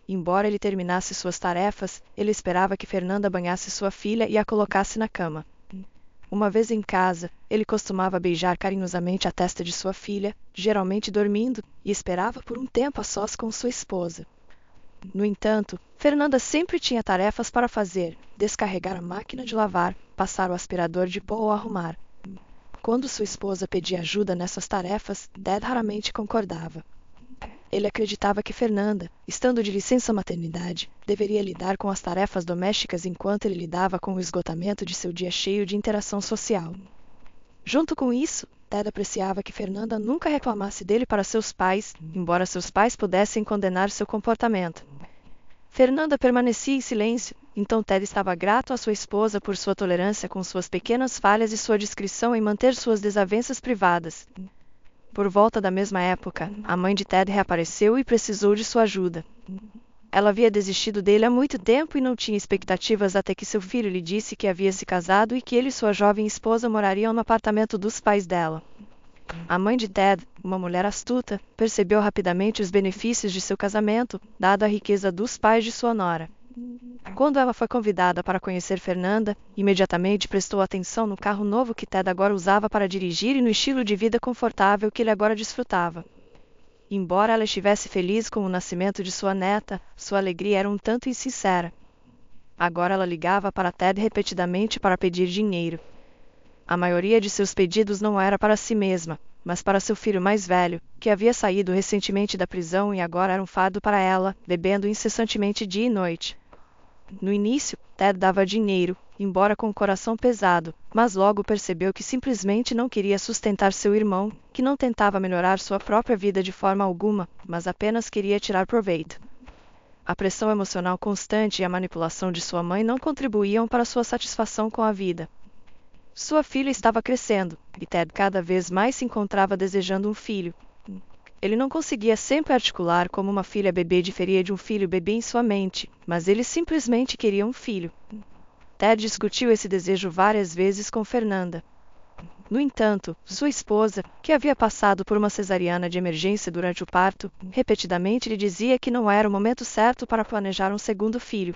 Embora ele terminasse suas tarefas, ele esperava que Fernanda banhasse sua filha e a colocasse na cama. Uma vez em casa, ele costumava beijar carinhosamente a testa de sua filha, geralmente dormindo, e esperava por um tempo a sós com sua esposa. No entanto, Fernanda sempre tinha tarefas para fazer: descarregar a máquina de lavar, passar o aspirador de pó ou arrumar. Quando sua esposa pedia ajuda nessas tarefas, Ted raramente concordava. Ele acreditava que Fernanda, estando de licença maternidade, deveria lidar com as tarefas domésticas enquanto ele lidava com o esgotamento de seu dia cheio de interação social. Junto com isso, Ted apreciava que Fernanda nunca reclamasse dele para seus pais, embora seus pais pudessem condenar seu comportamento. Fernanda permanecia em silêncio, então Ted estava grato à sua esposa por sua tolerância com suas pequenas falhas e sua discrição em manter suas desavenças privadas. Por volta da mesma época, a mãe de Ted reapareceu e precisou de sua ajuda. Ela havia desistido dele há muito tempo e não tinha expectativas até que seu filho lhe disse que havia se casado e que ele e sua jovem esposa morariam no apartamento dos pais dela. A mãe de Ted, uma mulher astuta, percebeu rapidamente os benefícios de seu casamento, dada a riqueza dos pais de sua nora. Quando ela foi convidada para conhecer Fernanda, imediatamente prestou atenção no carro novo que Ted agora usava para dirigir e no estilo de vida confortável que ele agora desfrutava. Embora ela estivesse feliz com o nascimento de sua neta, sua alegria era um tanto insincera. Agora ela ligava para Ted repetidamente para pedir dinheiro. A maioria de seus pedidos não era para si mesma, mas para seu filho mais velho, que havia saído recentemente da prisão e agora era um fardo para ela, bebendo incessantemente dia e noite. No início, Ted dava dinheiro, embora com o coração pesado, mas logo percebeu que simplesmente não queria sustentar seu irmão, que não tentava melhorar sua própria vida de forma alguma, mas apenas queria tirar proveito. A pressão emocional constante e a manipulação de sua mãe não contribuíam para sua satisfação com a vida. Sua filha estava crescendo, e Ted cada vez mais se encontrava desejando um filho. Ele não conseguia sempre articular como uma filha bebê diferia de um filho bebê em sua mente, mas ele simplesmente queria um filho. Ted discutiu esse desejo várias vezes com Fernanda. No entanto, sua esposa, que havia passado por uma cesariana de emergência durante o parto, repetidamente lhe dizia que não era o momento certo para planejar um segundo filho.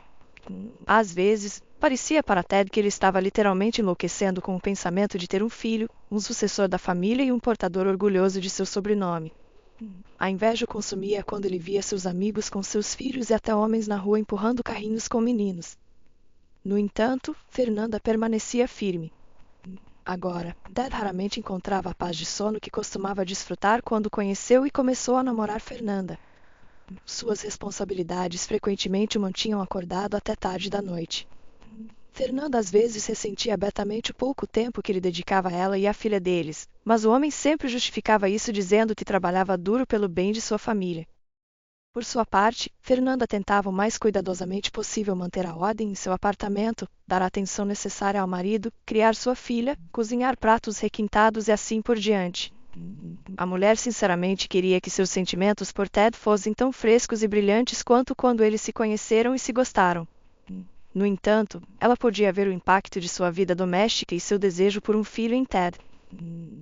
Às vezes, Parecia para Ted que ele estava literalmente enlouquecendo com o pensamento de ter um filho, um sucessor da família e um portador orgulhoso de seu sobrenome. A inveja o consumia quando ele via seus amigos com seus filhos e até homens na rua empurrando carrinhos com meninos. No entanto, Fernanda permanecia firme. Agora, Ted raramente encontrava a paz de sono que costumava desfrutar quando conheceu e começou a namorar Fernanda. Suas responsabilidades frequentemente o mantinham acordado até tarde da noite. Fernanda às vezes ressentia abertamente o pouco tempo que ele dedicava a ela e à filha deles, mas o homem sempre justificava isso dizendo que trabalhava duro pelo bem de sua família. Por sua parte, Fernanda tentava o mais cuidadosamente possível manter a ordem em seu apartamento, dar a atenção necessária ao marido, criar sua filha, cozinhar pratos requintados e assim por diante. A mulher sinceramente queria que seus sentimentos por Ted fossem tão frescos e brilhantes quanto quando eles se conheceram e se gostaram. No entanto, ela podia ver o impacto de sua vida doméstica e seu desejo por um filho em Ted.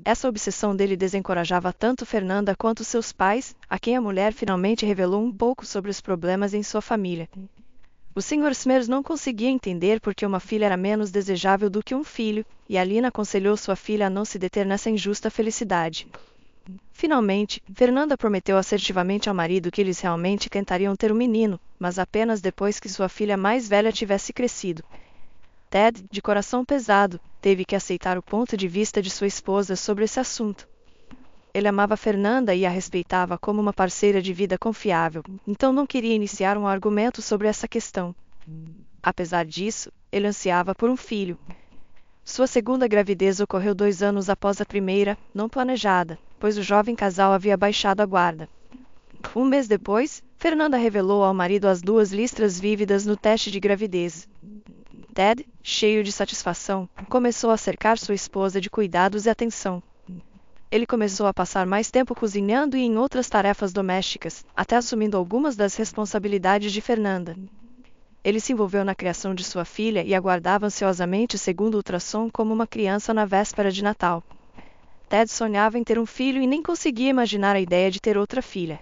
Essa obsessão dele desencorajava tanto Fernanda quanto seus pais, a quem a mulher finalmente revelou um pouco sobre os problemas em sua família. O Sr. Smers não conseguia entender por que uma filha era menos desejável do que um filho, e Alina aconselhou sua filha a não se deter nessa injusta felicidade. Finalmente, Fernanda prometeu assertivamente ao marido que eles realmente tentariam ter um menino, mas apenas depois que sua filha mais velha tivesse crescido. Ted, de coração pesado, teve que aceitar o ponto de vista de sua esposa sobre esse assunto. Ele amava Fernanda e a respeitava como uma parceira de vida confiável, então não queria iniciar um argumento sobre essa questão. Apesar disso, ele ansiava por um filho. Sua segunda gravidez ocorreu 2 anos após a primeira, não planejada, pois o jovem casal havia baixado a guarda. Um mês depois, Fernanda revelou ao marido as 2 listras vívidas no teste de gravidez. Ted, cheio de satisfação, começou a cercar sua esposa de cuidados e atenção. Ele começou a passar mais tempo cozinhando e em outras tarefas domésticas, até assumindo algumas das responsabilidades de Fernanda. Ele se envolveu na criação de sua filha e aguardava ansiosamente o segundo ultrassom como uma criança na véspera de Natal. Ted sonhava em ter um filho e nem conseguia imaginar a ideia de ter outra filha.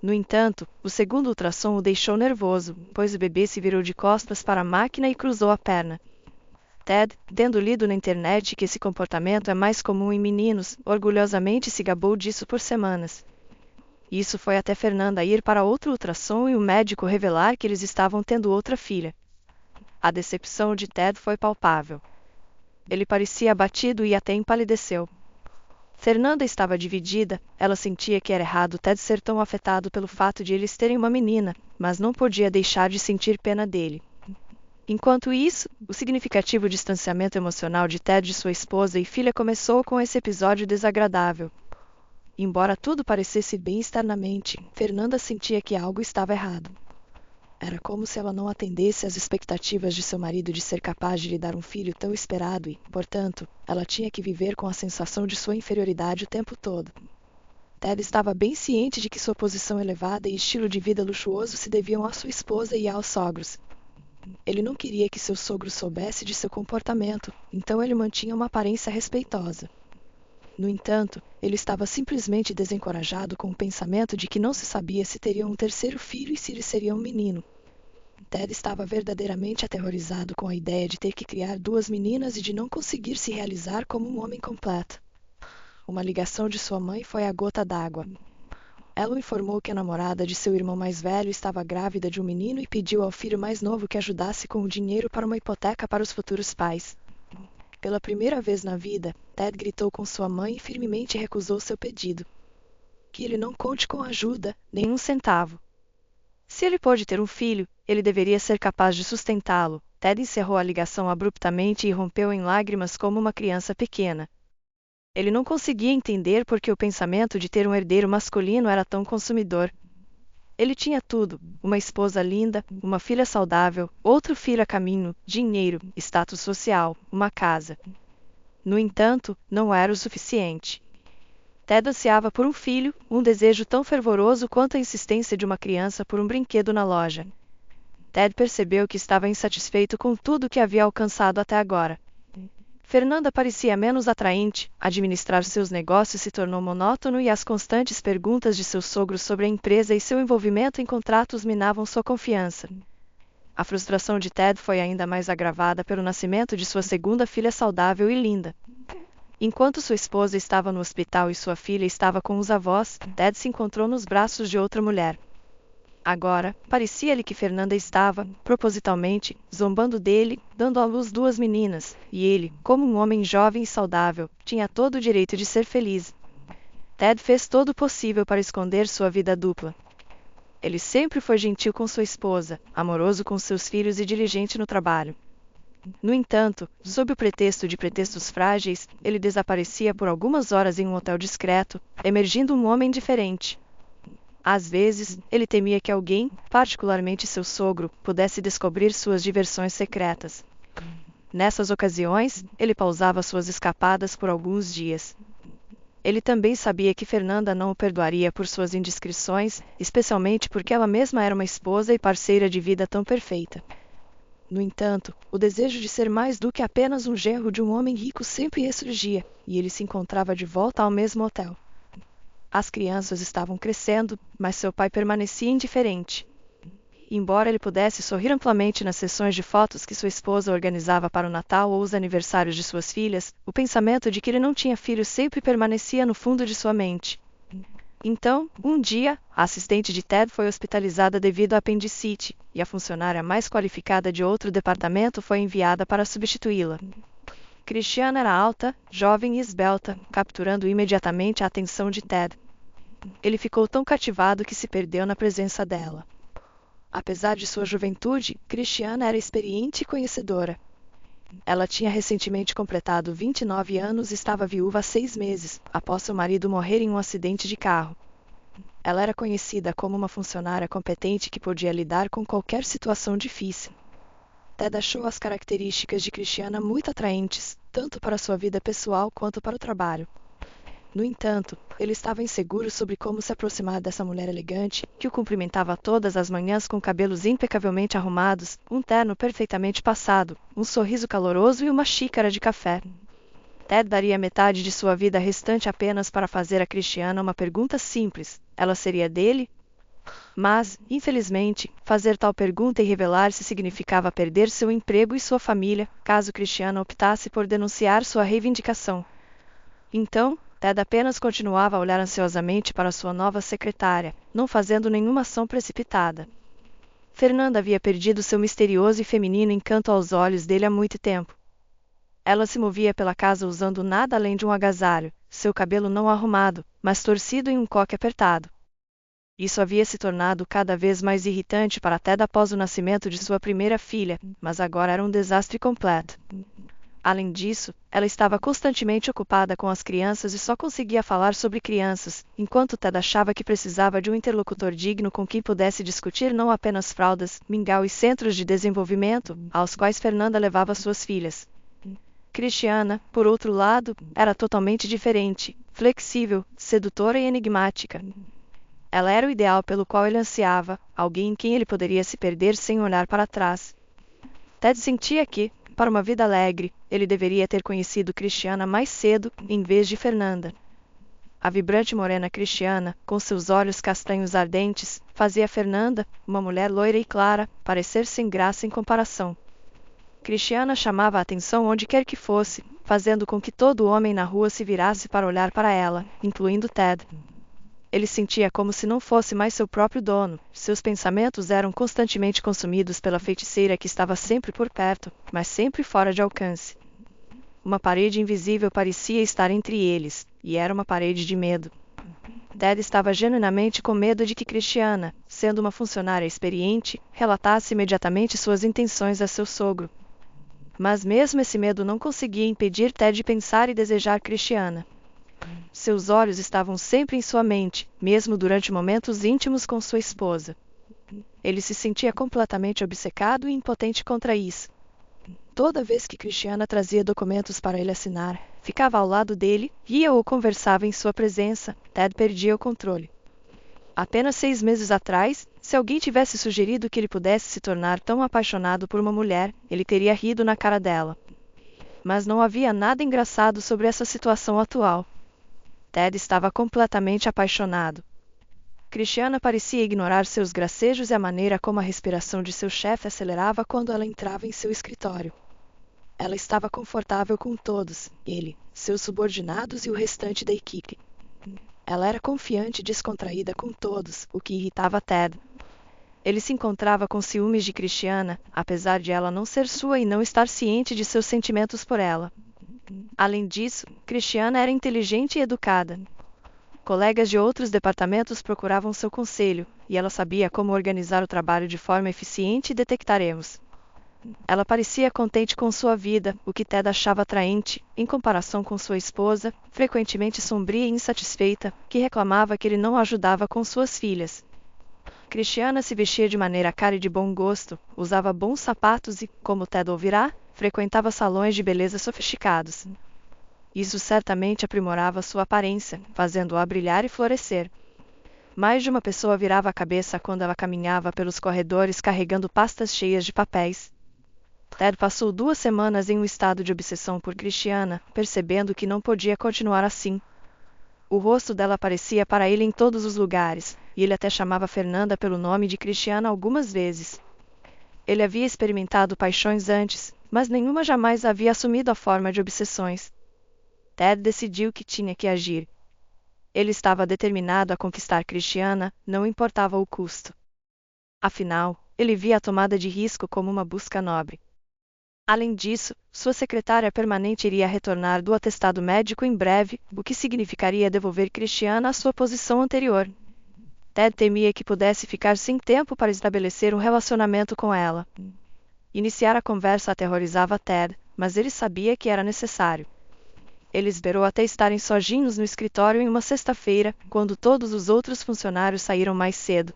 No entanto, o segundo ultrassom o deixou nervoso, pois o bebê se virou de costas para a máquina e cruzou a perna. Ted, tendo lido na internet que esse comportamento é mais comum em meninos, orgulhosamente se gabou disso por semanas. Isso foi até Fernanda ir para outro ultrassom e o médico revelar que eles estavam tendo outra filha. A decepção de Ted foi palpável. Ele parecia abatido e até empalideceu. Fernanda estava dividida, ela sentia que era errado Ted ser tão afetado pelo fato de eles terem uma menina, mas não podia deixar de sentir pena dele. Enquanto isso, o significativo distanciamento emocional de Ted de sua esposa e filha começou com esse episódio desagradável. Embora tudo parecesse bem externamente, Fernanda sentia que algo estava errado. Era como se ela não atendesse às expectativas de seu marido de ser capaz de lhe dar um filho tão esperado e, portanto, ela tinha que viver com a sensação de sua inferioridade o tempo todo. Ted estava bem ciente de que sua posição elevada e estilo de vida luxuoso se deviam à sua esposa e aos sogros. Ele não queria que seu sogro soubesse de seu comportamento, então ele mantinha uma aparência respeitosa. No entanto, ele estava simplesmente desencorajado com o pensamento de que não se sabia se teria um terceiro filho e se ele seria um menino. Ted estava verdadeiramente aterrorizado com a ideia de ter que criar 2 meninas e de não conseguir se realizar como um homem completo. Uma ligação de sua mãe foi a gota d'água. Ela o informou que a namorada de seu irmão mais velho estava grávida de um menino e pediu ao filho mais novo que ajudasse com o dinheiro para uma hipoteca para os futuros pais. Pela primeira vez na vida, Ted gritou com sua mãe e firmemente recusou seu pedido. Que ele não conte com ajuda, nem um centavo. Se ele pôde ter um filho, ele deveria ser capaz de sustentá-lo. Ted encerrou a ligação abruptamente e rompeu em lágrimas como uma criança pequena. Ele não conseguia entender por que o pensamento de ter um herdeiro masculino era tão consumidor. Ele tinha tudo: uma esposa linda, uma filha saudável, outro filho a caminho, dinheiro, status social, uma casa. No entanto, não era o suficiente. Ted ansiava por um filho, um desejo tão fervoroso quanto a insistência de uma criança por um brinquedo na loja. Ted percebeu que estava insatisfeito com tudo que havia alcançado até agora. Fernanda parecia menos atraente, administrar seus negócios se tornou monótono e as constantes perguntas de seu sogro sobre a empresa e seu envolvimento em contratos minavam sua confiança. A frustração de Ted foi ainda mais agravada pelo nascimento de sua segunda filha saudável e linda. Enquanto sua esposa estava no hospital e sua filha estava com os avós, Ted se encontrou nos braços de outra mulher. Agora, parecia-lhe que Fernanda estava, propositalmente, zombando dele, dando à luz duas meninas, e ele, como um homem jovem e saudável, tinha todo o direito de ser feliz. Ted fez todo o possível para esconder sua vida dupla. Ele sempre foi gentil com sua esposa, amoroso com seus filhos e diligente no trabalho. No entanto, sob o pretexto de pretextos frágeis, ele desaparecia por algumas horas em um hotel discreto, emergindo um homem diferente. Às vezes, ele temia que alguém, particularmente seu sogro, pudesse descobrir suas diversões secretas. Nessas ocasiões, ele pausava suas escapadas por alguns dias. Ele também sabia que Fernanda não o perdoaria por suas indiscrições, especialmente porque ela mesma era uma esposa e parceira de vida tão perfeita. No entanto, o desejo de ser mais do que apenas um genro de um homem rico sempre ressurgia, e ele se encontrava de volta ao mesmo hotel. As crianças estavam crescendo, mas seu pai permanecia indiferente. Embora ele pudesse sorrir amplamente nas sessões de fotos que sua esposa organizava para o Natal ou os aniversários de suas filhas, o pensamento de que ele não tinha filhos sempre permanecia no fundo de sua mente. Então, um dia, a assistente de Ted foi hospitalizada devido à apendicite, e a funcionária mais qualificada de outro departamento foi enviada para substituí-la. Christiana era alta, jovem e esbelta, capturando imediatamente a atenção de Ted. Ele ficou tão cativado que se perdeu na presença dela. Apesar de sua juventude, Christiana era experiente e conhecedora. Ela tinha recentemente completado 29 anos e estava viúva há 6 meses, após seu marido morrer em um acidente de carro. Ela era conhecida como uma funcionária competente que podia lidar com qualquer situação difícil. Ted achou as características de Christiana muito atraentes, tanto para sua vida pessoal quanto para o trabalho. No entanto, ele estava inseguro sobre como se aproximar dessa mulher elegante, que o cumprimentava todas as manhãs com cabelos impecavelmente arrumados, um terno perfeitamente passado, um sorriso caloroso e uma xícara de café. Ted daria metade de sua vida restante apenas para fazer a Christiana uma pergunta simples: ela seria dele? Mas, infelizmente, fazer tal pergunta e revelar-se significava perder seu emprego e sua família, caso Christiana optasse por denunciar sua reivindicação. Então, Ted apenas continuava a olhar ansiosamente para sua nova secretária, não fazendo nenhuma ação precipitada. Fernanda havia perdido seu misterioso e feminino encanto aos olhos dele há muito tempo. Ela se movia pela casa usando nada além de um agasalho, seu cabelo não arrumado, mas torcido em um coque apertado. Isso havia se tornado cada vez mais irritante para Ted após o nascimento de sua primeira filha, mas agora era um desastre completo. Além disso, ela estava constantemente ocupada com as crianças e só conseguia falar sobre crianças, enquanto Ted achava que precisava de um interlocutor digno com quem pudesse discutir não apenas fraldas, mingau e centros de desenvolvimento, aos quais Fernanda levava suas filhas. Christiana, por outro lado, era totalmente diferente, flexível, sedutora e enigmática. Ela era o ideal pelo qual ele ansiava, alguém em quem ele poderia se perder sem olhar para trás. Ted sentia que, para uma vida alegre, ele deveria ter conhecido Christiana mais cedo, em vez de Fernanda. A vibrante morena Christiana, com seus olhos castanhos ardentes, fazia Fernanda, uma mulher loira e clara, parecer sem graça em comparação. Christiana chamava a atenção onde quer que fosse, fazendo com que todo homem na rua se virasse para olhar para ela, incluindo Ted. Ele sentia como se não fosse mais seu próprio dono, seus pensamentos eram constantemente consumidos pela feiticeira que estava sempre por perto, mas sempre fora de alcance. Uma parede invisível parecia estar entre eles, e era uma parede de medo. Ted estava genuinamente com medo de que Christiana, sendo uma funcionária experiente, relatasse imediatamente suas intenções a seu sogro. Mas mesmo esse medo não conseguia impedir Ted de pensar e desejar Christiana. Seus olhos estavam sempre em sua mente, mesmo durante momentos íntimos com sua esposa. Ele se sentia completamente obcecado e impotente contra isso. Toda vez que Christiana trazia documentos para ele assinar, ficava ao lado dele, ria ou conversava em sua presença, Ted perdia o controle. Apenas 6 meses atrás, se alguém tivesse sugerido que ele pudesse se tornar tão apaixonado por uma mulher, ele teria rido na cara dela. Mas não havia nada engraçado sobre essa situação atual. Ted estava completamente apaixonado. Cristiana parecia ignorar seus gracejos e a maneira como a respiração de seu chefe acelerava quando ela entrava em seu escritório. Ela estava confortável com todos, ele, seus subordinados e o restante da equipe. Ela era confiante e descontraída com todos, o que irritava Ted. Ele se encontrava com ciúmes de Cristiana, apesar de ela não ser sua e não estar ciente de seus sentimentos por ela. Além disso, Cristiana era inteligente e educada. Colegas de outros departamentos procuravam seu conselho, e ela sabia como organizar o trabalho de forma eficiente e detectar erros. Ela parecia contente com sua vida, o que Ted achava atraente, em comparação com sua esposa, frequentemente sombria e insatisfeita, que reclamava que ele não a ajudava com suas filhas. Cristiana se vestia de maneira cara e de bom gosto, usava bons sapatos e, como Ted ouvirá, frequentava salões de beleza sofisticados. Isso certamente aprimorava sua aparência, fazendo-a brilhar e florescer. Mais de uma pessoa virava a cabeça quando ela caminhava pelos corredores carregando pastas cheias de papéis. Ted passou 2 semanas em um estado de obsessão por Cristiana, percebendo que não podia continuar assim. O rosto dela aparecia para ele em todos os lugares, e ele até chamava Fernanda pelo nome de Cristiana algumas vezes. Ele havia experimentado paixões antes, mas nenhuma jamais havia assumido a forma de obsessões. Ted decidiu que tinha que agir. Ele estava determinado a conquistar Cristiana, não importava o custo. Afinal, ele via a tomada de risco como uma busca nobre. Além disso, sua secretária permanente iria retornar do atestado médico em breve, o que significaria devolver Cristiana à sua posição anterior. Ted temia que pudesse ficar sem tempo para estabelecer um relacionamento com ela. Iniciar a conversa aterrorizava Ted, mas ele sabia que era necessário. Ele esperou até estarem sozinhos no escritório em uma sexta-feira, quando todos os outros funcionários saíram mais cedo.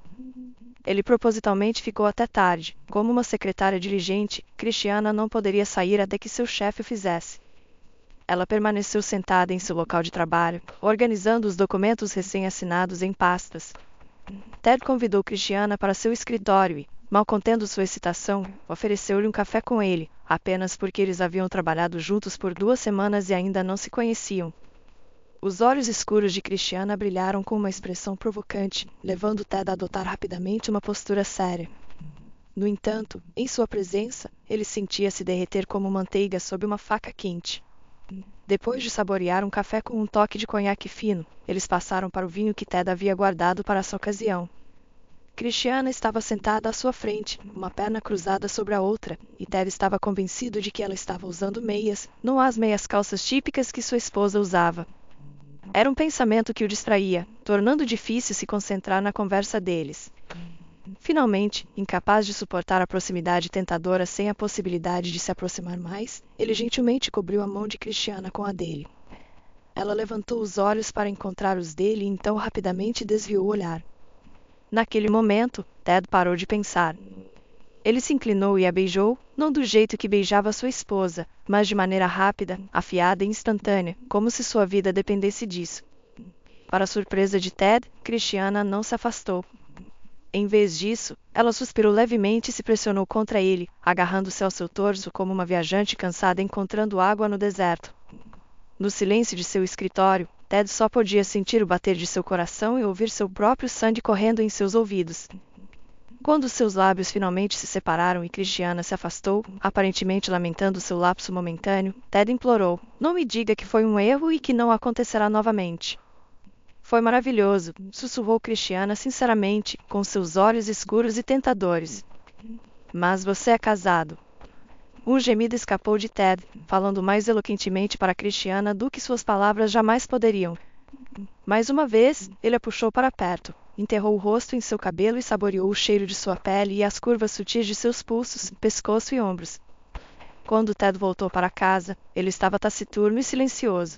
Ele propositalmente ficou até tarde. Como uma secretária diligente, Cristiana não poderia sair até que seu chefe o fizesse. Ela permaneceu sentada em seu local de trabalho, organizando os documentos recém-assinados em pastas. Ted convidou Cristiana para seu escritório e, mal contendo sua excitação, ofereceu-lhe um café com ele, apenas porque eles haviam trabalhado juntos por 2 semanas e ainda não se conheciam. Os olhos escuros de Cristiana brilharam com uma expressão provocante, levando Ted a adotar rapidamente uma postura séria. No entanto, em sua presença, ele sentia-se derreter como manteiga sob uma faca quente. Depois de saborear um café com um toque de conhaque fino, eles passaram para o vinho que Ted havia guardado para essa ocasião. Cristiana estava sentada à sua frente, uma perna cruzada sobre a outra, e Ted estava convencido de que ela estava usando meias, não as meias calças típicas que sua esposa usava. Era um pensamento que o distraía, tornando difícil se concentrar na conversa deles. Finalmente, incapaz de suportar a proximidade tentadora sem a possibilidade de se aproximar mais, ele gentilmente cobriu a mão de Cristiana com a dele. Ela levantou os olhos para encontrar os dele e então rapidamente desviou o olhar. Naquele momento, Ted parou de pensar. Ele se inclinou e a beijou, não do jeito que beijava sua esposa, mas de maneira rápida, afiada e instantânea, como se sua vida dependesse disso. Para a surpresa de Ted, Cristiana não se afastou. Em vez disso, ela suspirou levemente e se pressionou contra ele, agarrando-se ao seu torso como uma viajante cansada encontrando água no deserto. No silêncio de seu escritório, Ted só podia sentir o bater de seu coração e ouvir seu próprio sangue correndo em seus ouvidos. Quando seus lábios finalmente se separaram e Cristiana se afastou, aparentemente lamentando seu lapso momentâneo, Ted implorou: "Não me diga que foi um erro e que não acontecerá novamente." "Foi maravilhoso", sussurrou Cristiana sinceramente, com seus olhos escuros e tentadores. "Mas você é casado." Um gemido escapou de Ted, falando mais eloquentemente para Cristiana do que suas palavras jamais poderiam. Mais uma vez, ele a puxou para perto, enterrou o rosto em seu cabelo e saboreou o cheiro de sua pele e as curvas sutis de seus pulsos, pescoço e ombros. Quando Ted voltou para casa, ele estava taciturno e silencioso.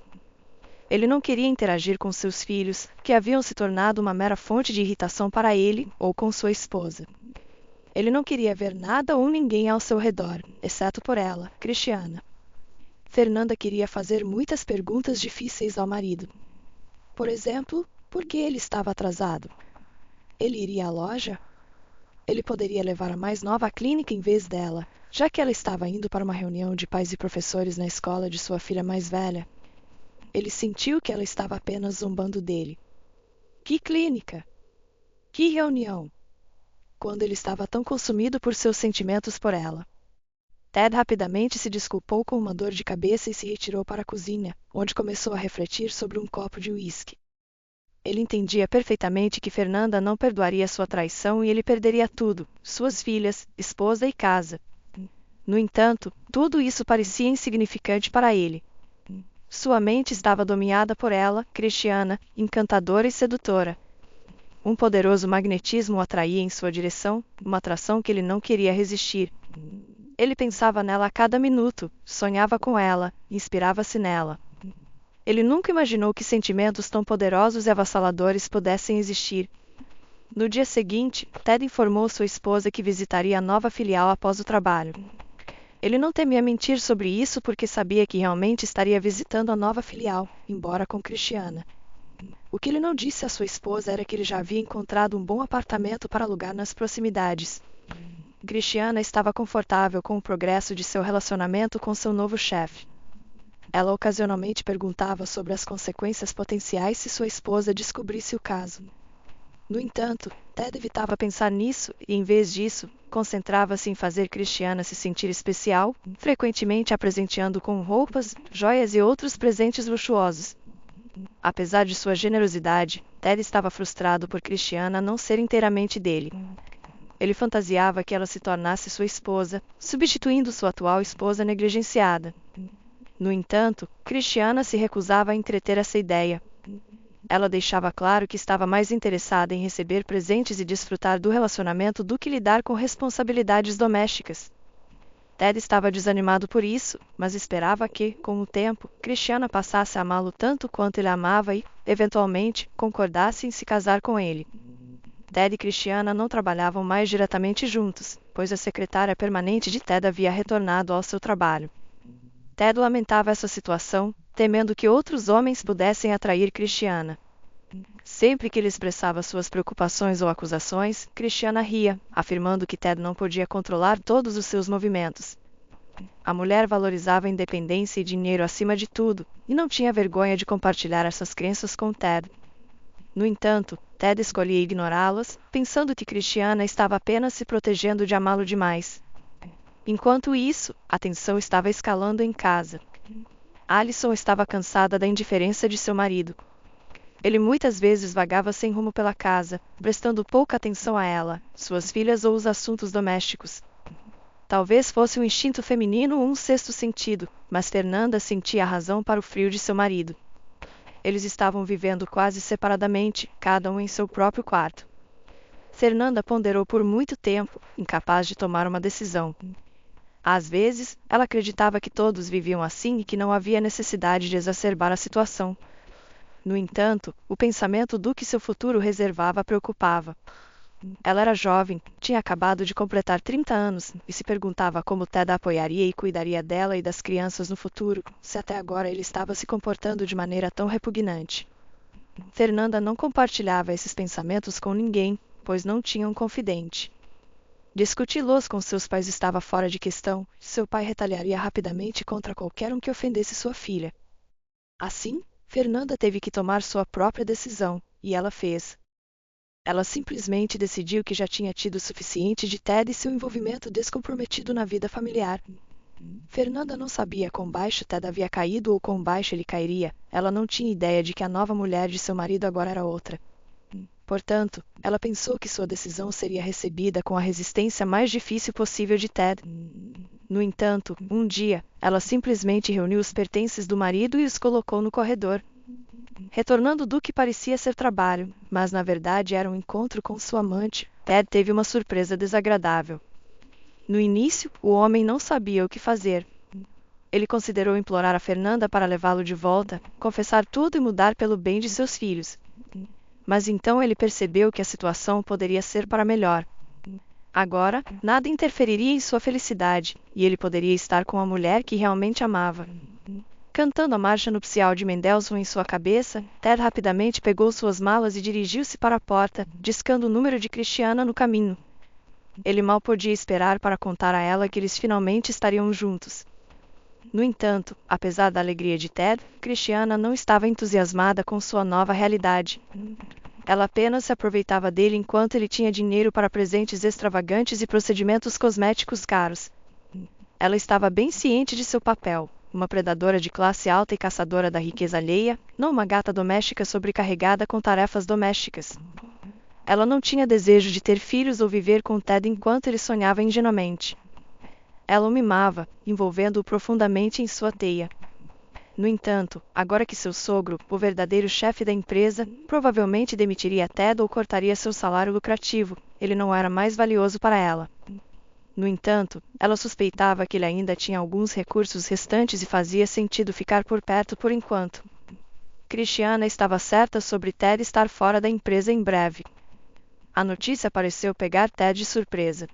Ele não queria interagir com seus filhos, que haviam se tornado uma mera fonte de irritação para ele, ou com sua esposa. Ele não queria ver nada ou ninguém ao seu redor, exceto por ela, Cristiana. Fernanda queria fazer muitas perguntas difíceis ao marido. Por exemplo, por que ele estava atrasado? Ele iria à loja? Ele poderia levar a mais nova à clínica em vez dela, já que ela estava indo para uma reunião de pais e professores na escola de sua filha mais velha. Ele sentiu que ela estava apenas zombando dele. Que clínica? Que reunião! Quando ele estava tão consumido por seus sentimentos por ela. Ted rapidamente se desculpou com uma dor de cabeça e se retirou para a cozinha, onde começou a refletir sobre um copo de uísque. Ele entendia perfeitamente que Fernanda não perdoaria sua traição e ele perderia tudo, suas filhas, esposa e casa. No entanto, tudo isso parecia insignificante para ele. Sua mente estava dominada por ela, Cristiana, encantadora e sedutora. Um poderoso magnetismo o atraía em sua direção, uma atração que ele não queria resistir. Ele pensava nela a cada minuto, sonhava com ela, inspirava-se nela. Ele nunca imaginou que sentimentos tão poderosos e avassaladores pudessem existir. No dia seguinte, Ted informou sua esposa que visitaria a nova filial após o trabalho. Ele não temia mentir sobre isso porque sabia que realmente estaria visitando a nova filial, embora com Cristiana. O que ele não disse à sua esposa era que ele já havia encontrado um bom apartamento para alugar nas proximidades. Cristiana estava confortável com o progresso de seu relacionamento com seu novo chefe. Ela ocasionalmente perguntava sobre as consequências potenciais se sua esposa descobrisse o caso. No entanto, Ted evitava pensar nisso e, em vez disso, concentrava-se em fazer Cristiana se sentir especial, frequentemente a presenteando com roupas, joias e outros presentes luxuosos. Apesar de sua generosidade, Ted estava frustrado por Cristiana não ser inteiramente dele. Ele fantasiava que ela se tornasse sua esposa, substituindo sua atual esposa negligenciada. No entanto, Cristiana se recusava a entreter essa ideia. Ela deixava claro que estava mais interessada em receber presentes e desfrutar do relacionamento do que lidar com responsabilidades domésticas. Ted estava desanimado por isso, mas esperava que, com o tempo, Cristiana passasse a amá-lo tanto quanto ele amava e, eventualmente, concordasse em se casar com ele. Ted e Cristiana não trabalhavam mais diretamente juntos, pois a secretária permanente de Ted havia retornado ao seu trabalho. Ted lamentava essa situação, temendo que outros homens pudessem atrair Cristiana. Sempre que ele expressava suas preocupações ou acusações, Cristiana ria, afirmando que Ted não podia controlar todos os seus movimentos. A mulher valorizava a independência e dinheiro acima de tudo, e não tinha vergonha de compartilhar essas crenças com Ted. No entanto, Ted escolhia ignorá-las, pensando que Cristiana estava apenas se protegendo de amá-lo demais. Enquanto isso, a tensão estava escalando em casa. Alison estava cansada da indiferença de seu marido. Ele muitas vezes vagava sem rumo pela casa, prestando pouca atenção a ela, suas filhas ou os assuntos domésticos. Talvez fosse um instinto feminino ou um sexto sentido, mas Fernanda sentia a razão para o frio de seu marido. Eles estavam vivendo quase separadamente, cada um em seu próprio quarto. Fernanda ponderou por muito tempo, incapaz de tomar uma decisão. Às vezes, ela acreditava que todos viviam assim e que não havia necessidade de exacerbar a situação. No entanto, o pensamento do que seu futuro reservava a preocupava. Ela era jovem, tinha acabado de completar 30 anos, e se perguntava como Ted a apoiaria e cuidaria dela e das crianças no futuro, se até agora ele estava se comportando de maneira tão repugnante. Fernanda não compartilhava esses pensamentos com ninguém, pois não tinha um confidente. Discuti-los com seus pais estava fora de questão, seu pai retaliaria rapidamente contra qualquer um que ofendesse sua filha. Assim, Fernanda teve que tomar sua própria decisão, e ela fez. Ela simplesmente decidiu que já tinha tido o suficiente de Ted e seu envolvimento descomprometido na vida familiar. Fernanda não sabia quão baixo Ted havia caído ou quão baixo ele cairia, ela não tinha ideia de que a nova mulher de seu marido agora era outra. Portanto, ela pensou que sua decisão seria recebida com a resistência mais difícil possível de Ted. No entanto, um dia, ela simplesmente reuniu os pertences do marido e os colocou no corredor. Retornando do que parecia ser trabalho, mas na verdade era um encontro com sua amante, Ted teve uma surpresa desagradável. No início, o homem não sabia o que fazer. Ele considerou implorar a Fernanda para levá-lo de volta, confessar tudo e mudar pelo bem de seus filhos. Mas então ele percebeu que a situação poderia ser para melhor. Agora, nada interferiria em sua felicidade, e ele poderia estar com a mulher que realmente amava. Cantando a marcha nupcial de Mendelssohn em sua cabeça, Ted rapidamente pegou suas malas e dirigiu-se para a porta, discando o número de Cristiana no caminho. Ele mal podia esperar para contar a ela que eles finalmente estariam juntos. No entanto, apesar da alegria de Ted, Cristiana não estava entusiasmada com sua nova realidade. Ela apenas se aproveitava dele enquanto ele tinha dinheiro para presentes extravagantes e procedimentos cosméticos caros. Ela estava bem ciente de seu papel, uma predadora de classe alta e caçadora da riqueza alheia, não uma gata doméstica sobrecarregada com tarefas domésticas. Ela não tinha desejo de ter filhos ou viver com Ted enquanto ele sonhava ingenuamente. Ela o mimava, envolvendo-o profundamente em sua teia. No entanto, agora que seu sogro, o verdadeiro chefe da empresa, provavelmente demitiria Ted ou cortaria seu salário lucrativo, ele não era mais valioso para ela. No entanto, ela suspeitava que ele ainda tinha alguns recursos restantes e fazia sentido ficar por perto por enquanto. Christiana estava certa sobre Ted estar fora da empresa em breve. A notícia pareceu pegar Ted de surpresa.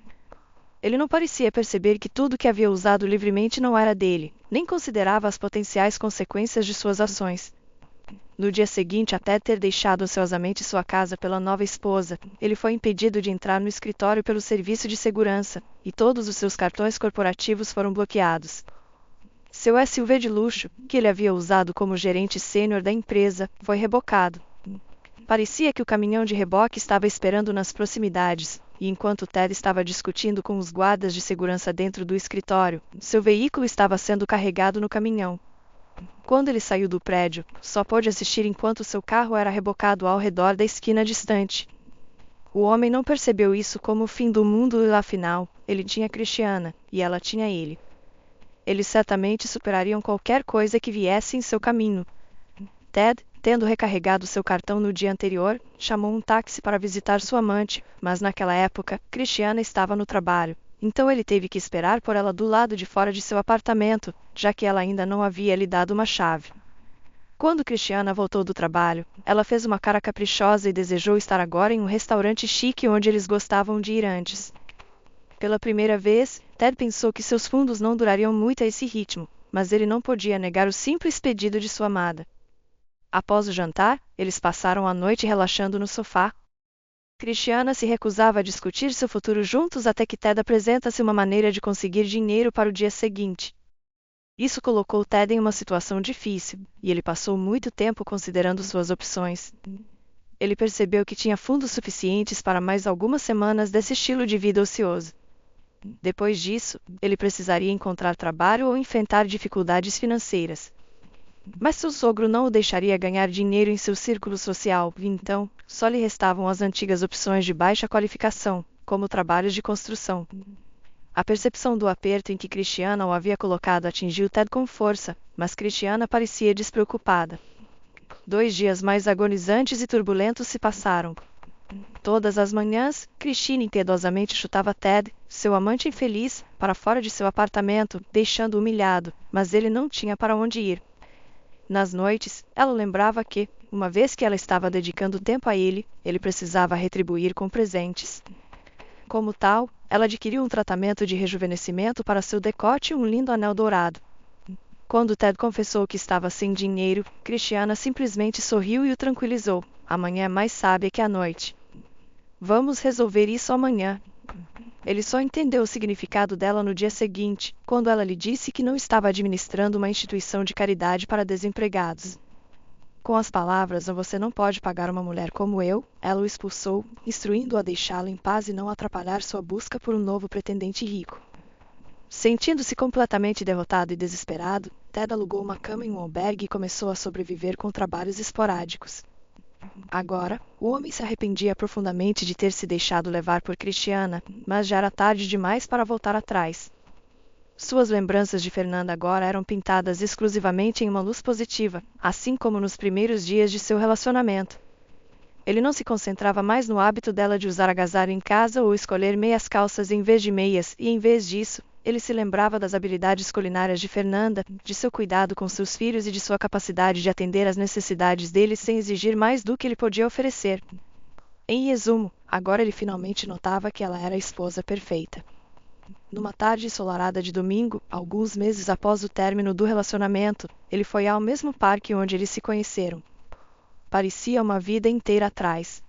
Ele não parecia perceber que tudo que havia usado livremente não era dele, nem considerava as potenciais consequências de suas ações. No dia seguinte a Ted ter deixado ansiosamente sua casa pela nova esposa, ele foi impedido de entrar no escritório pelo serviço de segurança, e todos os seus cartões corporativos foram bloqueados. Seu SUV de luxo, que ele havia usado como gerente sênior da empresa, foi rebocado. Parecia que o caminhão de reboque estava esperando nas proximidades, e enquanto Ted estava discutindo com os guardas de segurança dentro do escritório, seu veículo estava sendo carregado no caminhão. Quando ele saiu do prédio, só pôde assistir enquanto seu carro era rebocado ao redor da esquina distante. O homem não percebeu isso como o fim do mundo e, afinal, ele tinha Christiana, e ela tinha ele. Eles certamente superariam qualquer coisa que viesse em seu caminho. Ted, tendo recarregado seu cartão no dia anterior, chamou um táxi para visitar sua amante, mas naquela época, Christiana estava no trabalho, então ele teve que esperar por ela do lado de fora de seu apartamento, já que ela ainda não havia lhe dado uma chave. Quando Christiana voltou do trabalho, ela fez uma cara caprichosa e desejou estar agora em um restaurante chique onde eles gostavam de ir antes. Pela primeira vez, Ted pensou que seus fundos não durariam muito a esse ritmo, mas ele não podia negar o simples pedido de sua amada. Após o jantar, eles passaram a noite relaxando no sofá. Christiana se recusava a discutir seu futuro juntos até que Ted apresentasse uma maneira de conseguir dinheiro para o dia seguinte. Isso colocou Ted em uma situação difícil, e ele passou muito tempo considerando suas opções. Ele percebeu que tinha fundos suficientes para mais algumas semanas desse estilo de vida ocioso. Depois disso, ele precisaria encontrar trabalho ou enfrentar dificuldades financeiras. Mas seu sogro não o deixaria ganhar dinheiro em seu círculo social, e então, só lhe restavam as antigas opções de baixa qualificação, como trabalhos de construção. A percepção do aperto em que Christiana o havia colocado atingiu Ted com força, mas Christiana parecia despreocupada. 2 dias mais agonizantes e turbulentos se passaram. Todas as manhãs, Christine impiedosamente chutava Ted, seu amante infeliz, para fora de seu apartamento, deixando-o humilhado, mas ele não tinha para onde ir. Nas noites, ela lembrava que, uma vez que ela estava dedicando tempo a ele, ele precisava retribuir com presentes. Como tal, ela adquiriu um tratamento de rejuvenescimento para seu decote e um lindo anel dourado. Quando Ted confessou que estava sem dinheiro, Christiana simplesmente sorriu e o tranquilizou. Amanhã é mais sábia que a noite. Vamos resolver isso amanhã. Ele só entendeu o significado dela no dia seguinte, quando ela lhe disse que não estava administrando uma instituição de caridade para desempregados. Com as palavras "você não pode pagar uma mulher como eu", ela o expulsou, instruindo-o a deixá-lo em paz e não atrapalhar sua busca por um novo pretendente rico. Sentindo-se completamente derrotado e desesperado, Ted alugou uma cama em um albergue e começou a sobreviver com trabalhos esporádicos. Agora, o homem se arrependia profundamente de ter se deixado levar por Christiana, mas já era tarde demais para voltar atrás. Suas lembranças de Fernanda agora eram pintadas exclusivamente em uma luz positiva, assim como nos primeiros dias de seu relacionamento. Ele não se concentrava mais no hábito dela de usar agasalho em casa ou escolher meias calças em vez de meias, e em vez disso, ele se lembrava das habilidades culinárias de Fernanda, de seu cuidado com seus filhos e de sua capacidade de atender às necessidades deles sem exigir mais do que ele podia oferecer. Em resumo, agora ele finalmente notava que ela era a esposa perfeita. Numa tarde ensolarada de domingo, alguns meses após o término do relacionamento, ele foi ao mesmo parque onde eles se conheceram. Parecia uma vida inteira atrás.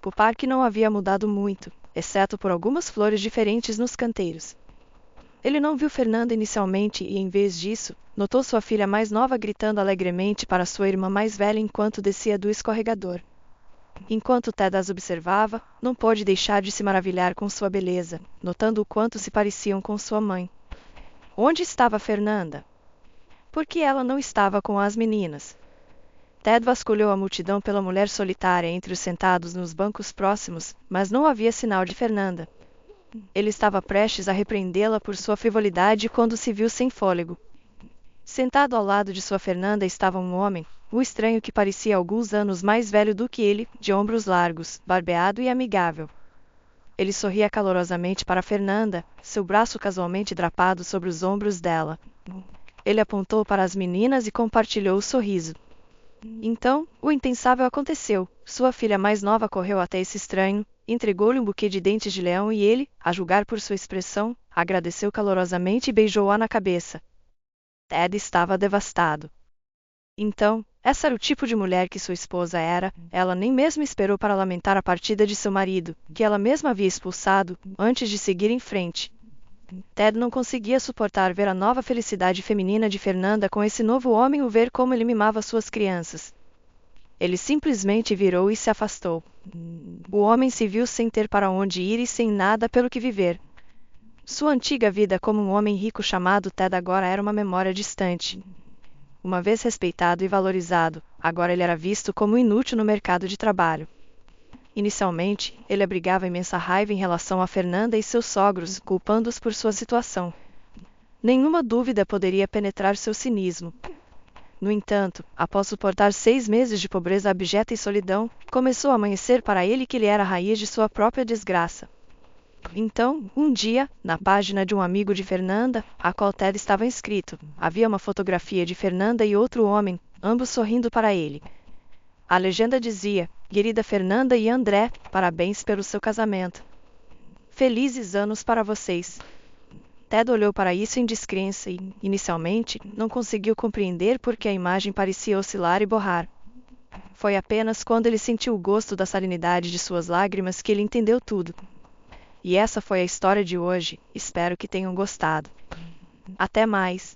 O parque não havia mudado muito, exceto por algumas flores diferentes nos canteiros. Ele não viu Fernanda inicialmente e, em vez disso, notou sua filha mais nova gritando alegremente para sua irmã mais velha enquanto descia do escorregador. Enquanto Ted as observava, não pôde deixar de se maravilhar com sua beleza, notando o quanto se pareciam com sua mãe. Onde estava Fernanda? Por que ela não estava com as meninas? Ted vasculhou a multidão pela mulher solitária entre os sentados nos bancos próximos, mas não havia sinal de Fernanda. Ele estava prestes a repreendê-la por sua frivolidade quando se viu sem fôlego. Sentado ao lado de sua Fernanda estava um homem, o estranho que parecia alguns anos mais velho do que ele, de ombros largos, barbeado e amigável. Ele sorria calorosamente para Fernanda, seu braço casualmente drapado sobre os ombros dela. Ele apontou para as meninas e compartilhou o sorriso. Então, o impensável aconteceu. Sua filha mais nova correu até esse estranho, entregou-lhe um buquê de dentes de leão e ele, a julgar por sua expressão, agradeceu calorosamente e beijou-a na cabeça. Ted estava devastado. Então, essa era o tipo de mulher que sua esposa era. Ela nem mesmo esperou para lamentar a partida de seu marido, que ela mesma havia expulsado, antes de seguir em frente. Ted não conseguia suportar ver a nova felicidade feminina de Fernanda com esse novo homem, o ver como ele mimava suas crianças. Ele simplesmente virou e se afastou. O homem se viu sem ter para onde ir e sem nada pelo que viver. Sua antiga vida como um homem rico chamado Ted agora era uma memória distante. Uma vez respeitado e valorizado, agora ele era visto como inútil no mercado de trabalho. Inicialmente, ele abrigava imensa raiva em relação a Fernanda e seus sogros, culpando-os por sua situação. Nenhuma dúvida poderia penetrar seu cinismo. No entanto, após suportar 6 meses de pobreza abjeta e solidão, começou a amanhecer para ele que ele era a raiz de sua própria desgraça. Então, um dia, na página de um amigo de Fernanda, a qual Ted estava inscrito, havia uma fotografia de Fernanda e outro homem, ambos sorrindo para ele. A legenda dizia: "Querida Fernanda e André, parabéns pelo seu casamento. Felizes anos para vocês." Ted olhou para isso em descrença e, inicialmente, não conseguiu compreender por que a imagem parecia oscilar e borrar. Foi apenas quando ele sentiu o gosto da salinidade de suas lágrimas que ele entendeu tudo. E essa foi a história de hoje. Espero que tenham gostado. Até mais.